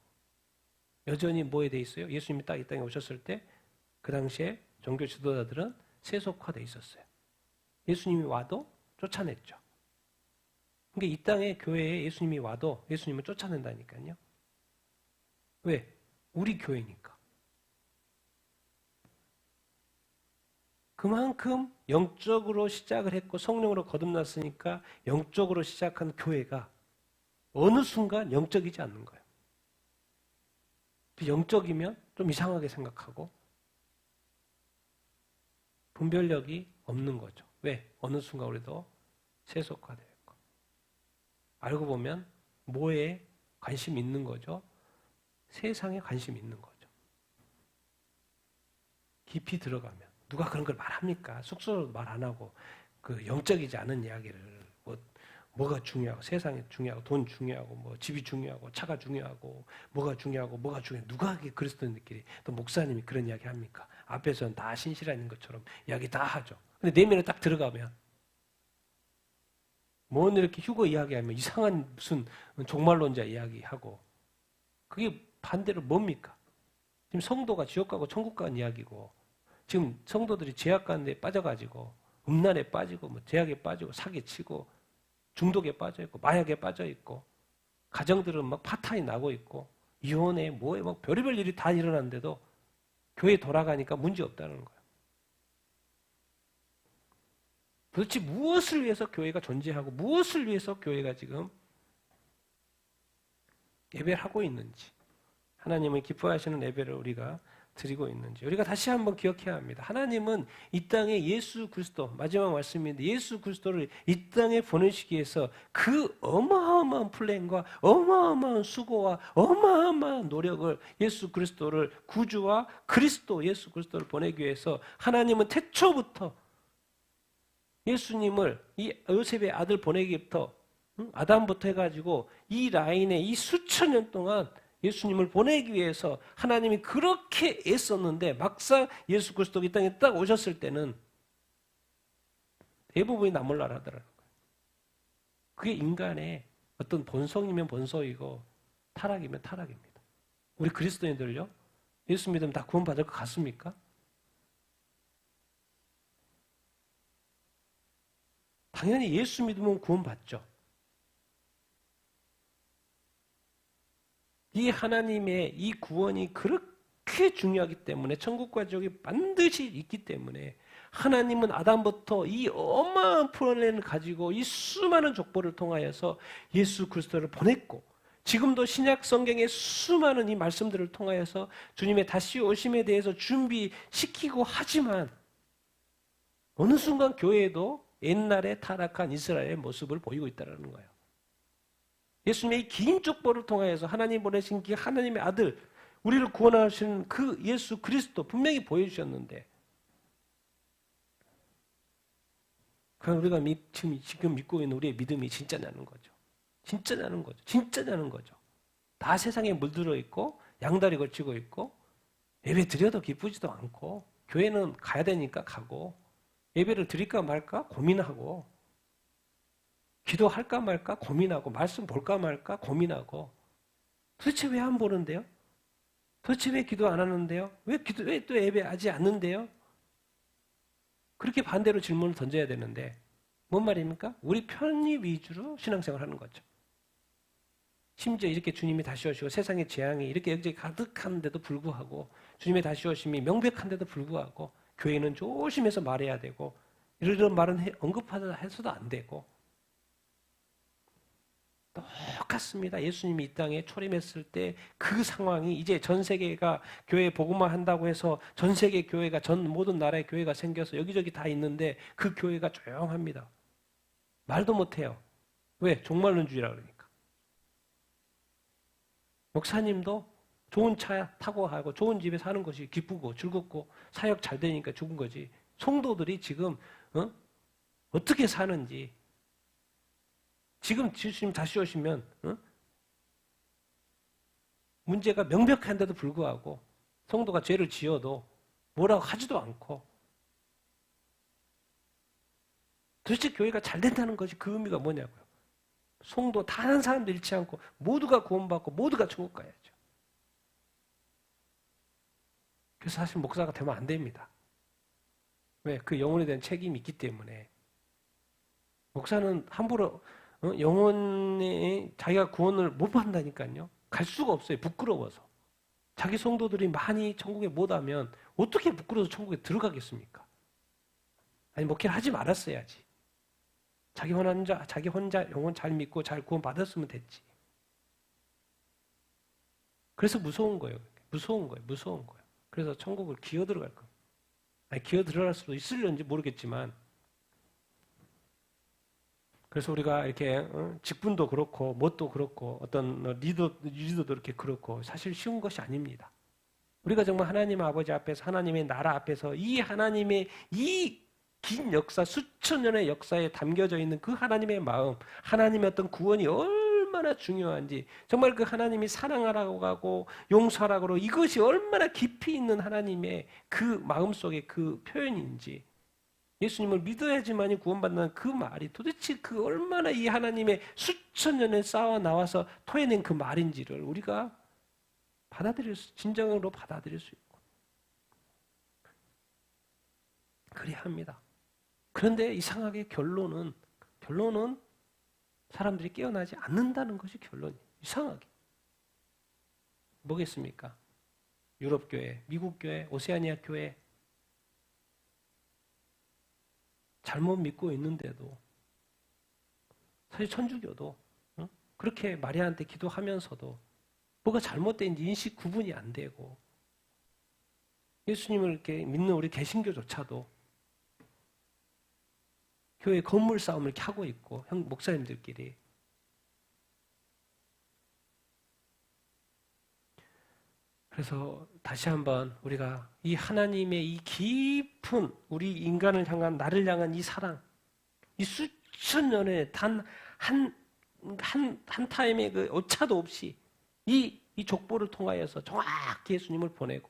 여전히 뭐에 돼 있어요? 예수님이 딱 이 땅에 오셨을 때 그 당시에 종교 지도자들은 세속화돼 있었어요. 예수님이 와도 쫓아냈죠. 그러니까 이 땅에 교회에 예수님이 와도 예수님을 쫓아낸다니까요. 왜? 우리 교회니까. 그만큼 영적으로 시작을 했고 성령으로 거듭났으니까 영적으로 시작한 교회가 어느 순간 영적이지 않는 거예요. 영적이면 좀 이상하게 생각하고 분별력이 없는 거죠. 왜? 어느 순간 우리도 세속화되어 있고 알고 보면 뭐에 관심이 있는 거죠? 세상에 관심이 있는 거죠. 깊이 들어가면 누가 그런 걸 말합니까? 숙소로 말 안 하고 그 영적이지 않은 이야기를 뭐가 중요하고 세상이 중요하고 돈 중요하고 뭐 집이 중요하고 차가 중요하고 뭐가 중요하고 누가 그게 그리스도인들끼리 또 목사님이 그런 이야기 합니까? 앞에서는 다 신실한 것처럼 이야기 다 하죠. 근데 내면에 딱 들어가면 뭐 이렇게 휴거 이야기하면 이상한 무슨 종말론자 이야기하고 그게 반대로 뭡니까? 지금 성도가 지옥 가고 천국 가는 이야기고 지금 성도들이 죄악 가는 데 빠져가지고 음란에 빠지고 뭐 죄악에 빠지고 사기치고 중독에 빠져 있고 마약에 빠져 있고 가정들은 막 파탄이 나고 있고 이혼에 뭐에 막 별의별 일이 다 일어났는데도 교회 돌아가니까 문제 없다는 거예요. 도대체 무엇을 위해서 교회가 존재하고 무엇을 위해서 교회가 지금 예배를 하고 있는지 하나님을 기뻐하시는 예배를 우리가 드리고 있는지 우리가 다시 한번 기억해야 합니다. 하나님은 이 땅에 예수 그리스도 마지막 말씀인데 예수 그리스도를 이 땅에 보내시기 위해서 그 어마어마한 플랜과 어마어마한 수고와 어마어마한 노력을 예수 그리스도를 구주와 그리스도 예수 그리스도를 보내기 위해서 하나님은 태초부터 예수님을 이 요셉의 아들 보내기부터 아담부터 해가지고 이 라인에 이 수천 년 동안 예수님을 보내기 위해서 하나님이 그렇게 애썼는데 막상 예수 그리스도가 이 땅에 딱 오셨을 때는 대부분이 나몰라라 하더라는 거예요. 그게 인간의 어떤 본성이면 본성이고 타락이면 타락입니다. 우리 그리스도인들요? 예수 믿으면 다 구원받을 것 같습니까? 당연히 예수 믿으면 구원받죠. 이 하나님의 이 구원이 그렇게 중요하기 때문에 천국과 지옥이 반드시 있기 때문에 하나님은 아담부터 이 어마어마한 플랜을 가지고 이 수많은 족보를 통하여서 예수 그리스도를 보냈고 지금도 신약 성경의 수많은 이 말씀들을 통하여서 주님의 다시 오심에 대해서 준비시키고 하지만 어느 순간 교회에도 옛날에 타락한 이스라엘의 모습을 보이고 있다는 거예요. 예수님의 긴 족보를 통하여서 하나님 보내신 그 하나님의 아들, 우리를 구원하시는 그 예수 그리스도 분명히 보여주셨는데 그럼 우리가 지금 믿고 있는 우리의 믿음이 진짜냐는 거죠. 진짜냐는 거죠. 진짜냐는 거죠. 다 세상에 물들어 있고 양다리 걸치고 있고 예배 드려도 기쁘지도 않고 교회는 가야 되니까 가고 예배를 드릴까 말까 고민하고 기도할까 말까 고민하고 말씀 볼까 말까 고민하고 도대체 왜 안 보는데요? 도대체 왜 기도 안 하는데요? 왜 또 예배하지 않는데요? 그렇게 반대로 질문을 던져야 되는데 뭔 말입니까? 우리 편의 위주로 신앙생활하는 거죠. 심지어 이렇게 주님이 다시 오시고 세상의 재앙이 이렇게 여기저기 가득한데도 불구하고 주님의 다시 오심이 명백한데도 불구하고 교회는 조심해서 말해야 되고 이런 말은 언급하다 해서도 안 되고 똑같습니다. 예수님이 이 땅에 초림했을 때 그 상황이 이제 전 세계가 교회 복음화 한다고 해서 전 세계 교회가 전 모든 나라의 교회가 생겨서 여기저기 다 있는데 그 교회가 조용합니다. 말도 못해요. 왜? 종말론주의라 그러니까. 목사님도 좋은 차 타고 가고 좋은 집에 사는 것이 기쁘고 즐겁고 사역 잘 되니까 죽은 거지. 성도들이 지금 어떻게 사는지 지금 주님 다시 오시면 문제가 명백한데도 불구하고 성도가 죄를 지어도 뭐라고 하지도 않고 도대체 교회가 잘 된다는 것이 그 의미가 뭐냐고요. 성도 단 한 사람도 잃지 않고 모두가 구원받고 모두가 천국 가야죠. 그래서 사실 목사가 되면 안 됩니다. 왜? 그 영혼에 대한 책임이 있기 때문에 목사는 함부로 영혼에 자기가 구원을 못 받는다니까요. 갈 수가 없어요. 부끄러워서. 자기 성도들이 많이 천국에 못 하면 어떻게 부끄러워서 천국에 들어가겠습니까? 아니 목회를 하지 말았어야지. 자기 혼자 영혼 잘 믿고 잘 구원 받았으면 됐지. 그래서 무서운 거예요. 무서운 거예요. 그래서 천국을 기어 들어갈 거예요. 아니 기어 들어갈 수도 있을런지 모르겠지만 그래서 우리가 이렇게 직분도 그렇고 뭣도 그렇고 어떤 리더도 이렇게 그렇고 사실 쉬운 것이 아닙니다. 우리가 정말 하나님 아버지 앞에서 하나님의 나라 앞에서 이 하나님의 이 역사 수천 년의 역사에 담겨져 있는 그 하나님의 마음 하나님의 어떤 구원이 얼마나 얼마나 중요한지, 정말 그 하나님이 사랑하라고 하고 용서하라고 하고 이것이 얼마나 깊이 있는 하나님의 그 마음속의 그 표현인지, 예수님을 믿어야지만이 구원받는 그 말이 도대체 그 얼마나 이 하나님의 수천 년을 쌓아 나와서 토해낸 그 말인지를 우리가 진정으로 받아들일 수 있고 그래야 합니다. 그런데 이상하게 결론은 사람들이 깨어나지 않는다는 것이 결론이에요. 이상하게. 뭐겠습니까? 유럽 교회, 미국 교회, 오세아니아 교회 잘못 믿고 있는데도, 사실 천주교도 그렇게 마리아한테 기도하면서도 뭐가 잘못된지 인식 구분이 안 되고, 예수님을 이렇게 믿는 우리 개신교조차도 교회 건물 싸움을 이렇게 하고 있고, 목사님들끼리. 그래서 다시 한번 우리가 이 하나님의 이 깊은 우리 인간을 향한, 나를 향한 이 사랑, 이 수천 년의 단 한 타임의 그 오차도 없이 이 족보를 통하여서 정확히 예수님을 보내고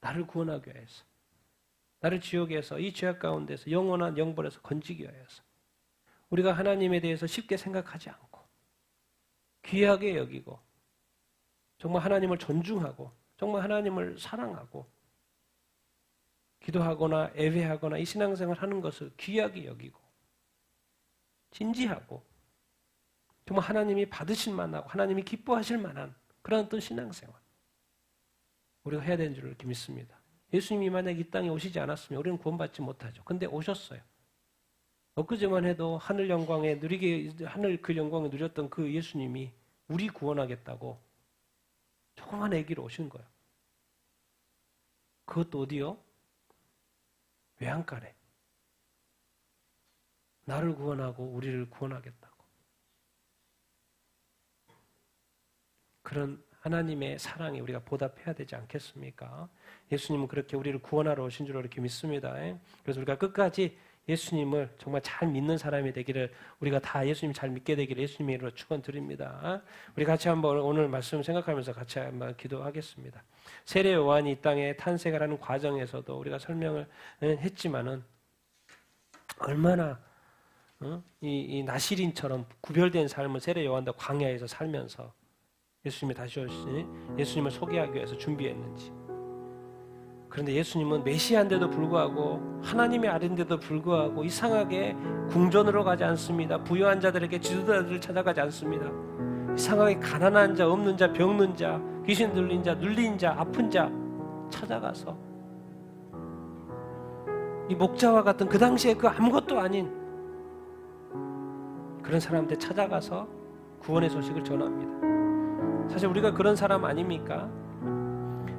나를 구원하기 위해서, 나를 지옥에서, 이 죄악 가운데서 영원한 영벌에서 건지기 위해서 우리가 하나님에 대해서 쉽게 생각하지 않고 귀하게 여기고 정말 하나님을 존중하고 정말 하나님을 사랑하고 기도하거나 예배하거나 이 신앙생활을 하는 것을 귀하게 여기고 진지하고 정말 하나님이 받으실 만하고 하나님이 기뻐하실 만한 그런 어떤 신앙생활 우리가 해야 되는 줄 이렇게 믿습니다. 예수님이 만약 이 땅에 오시지 않았으면 우리는 구원받지 못하죠. 근데 오셨어요. 엊그제만 해도 하늘 영광에 누리게, 하늘 그 영광을 누렸던 그 예수님이 우리 구원하겠다고 조그만 아기로 오신 거예요. 그것도 어디요? 외양간에. 나를 구원하고 우리를 구원하겠다고. 그런 하나님의 사랑에 우리가 보답해야 되지 않겠습니까? 예수님은 그렇게 우리를 구원하러 오신 줄 이렇게 믿습니다. 그래서 우리가 끝까지 예수님을 정말 잘 믿는 사람이 되기를, 우리가 다 예수님 잘 믿게 되기를 예수님의 이름으로 축원드립니다. 우리 같이 한번 오늘 말씀 생각하면서 같이 한번 기도하겠습니다. 세례 요한이 이 땅에 탄생을 하는 과정에서도 우리가 설명을 했지만은 얼마나 이 나시린처럼 구별된 삶을 세례 요한도 광야에서 살면서 예수님이 다시 오시니 예수님을 소개하기 위해서 준비했는지. 그런데 예수님은 메시아인데도 불구하고 하나님의 아들인데도 불구하고 이상하게 궁전으로 가지 않습니다. 부유한 자들에게 지도자들을 찾아가지 않습니다. 이상하게 가난한 자, 없는 자, 병든 자, 귀신 들린 자, 눌린 자, 아픈 자 찾아가서 이 목자와 같은 그 당시에 그 아무것도 아닌 그런 사람들 찾아가서 구원의 소식을 전합니다. 사실 우리가 그런 사람 아닙니까?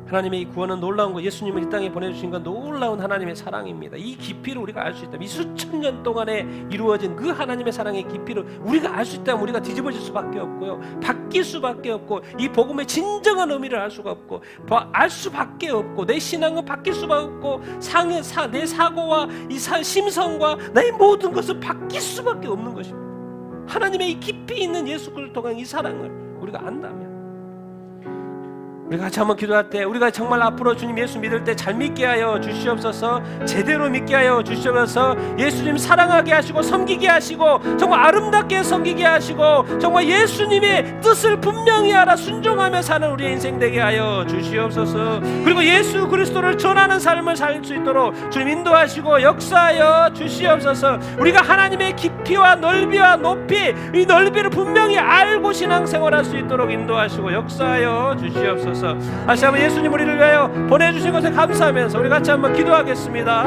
하나님의 이 구원은 놀라운 거, 예수님을 이 땅에 보내주신 건 놀라운 하나님의 사랑입니다. 이 깊이를 우리가 알 수 있다면, 이 수천 년 동안에 이루어진 그 하나님의 사랑의 깊이를 우리가 알 수 있다면 우리가 뒤집어질 수밖에 없고요, 바뀔 수밖에 없고, 이 복음의 진정한 의미를 알 수가 없고, 알 수밖에 없고, 내 신앙은 바뀔 수밖에 없고, 내 사고와 이 심성과 나의 모든 것은 바뀔 수밖에 없는 것입니다. 하나님의 이 깊이 있는 예수 그리스도를 통한 이 사랑을 우리가 안다면, 우리가 같이 한번 기도할 때 우리가 정말 앞으로 주님 예수 믿을 때 잘 믿게 하여 주시옵소서, 제대로 믿게 하여 주시옵소서, 예수님 사랑하게 하시고 섬기게 하시고 정말 아름답게 섬기게 하시고 정말 예수님의 뜻을 분명히 알아 순종하며 사는 우리의 인생 되게 하여 주시옵소서. 그리고 예수 그리스도를 전하는 삶을 살 수 있도록 주님 인도하시고 역사하여 주시옵소서. 우리가 하나님의 깊이와 넓이와 높이, 이 넓이를 분명히 알고 신앙생활할 수 있도록 인도하시고 역사하여 주시옵소서. 다시 한번 예수님 우리를 위하여 보내주신 것에 감사하면서 우리 같이 한번 기도하겠습니다.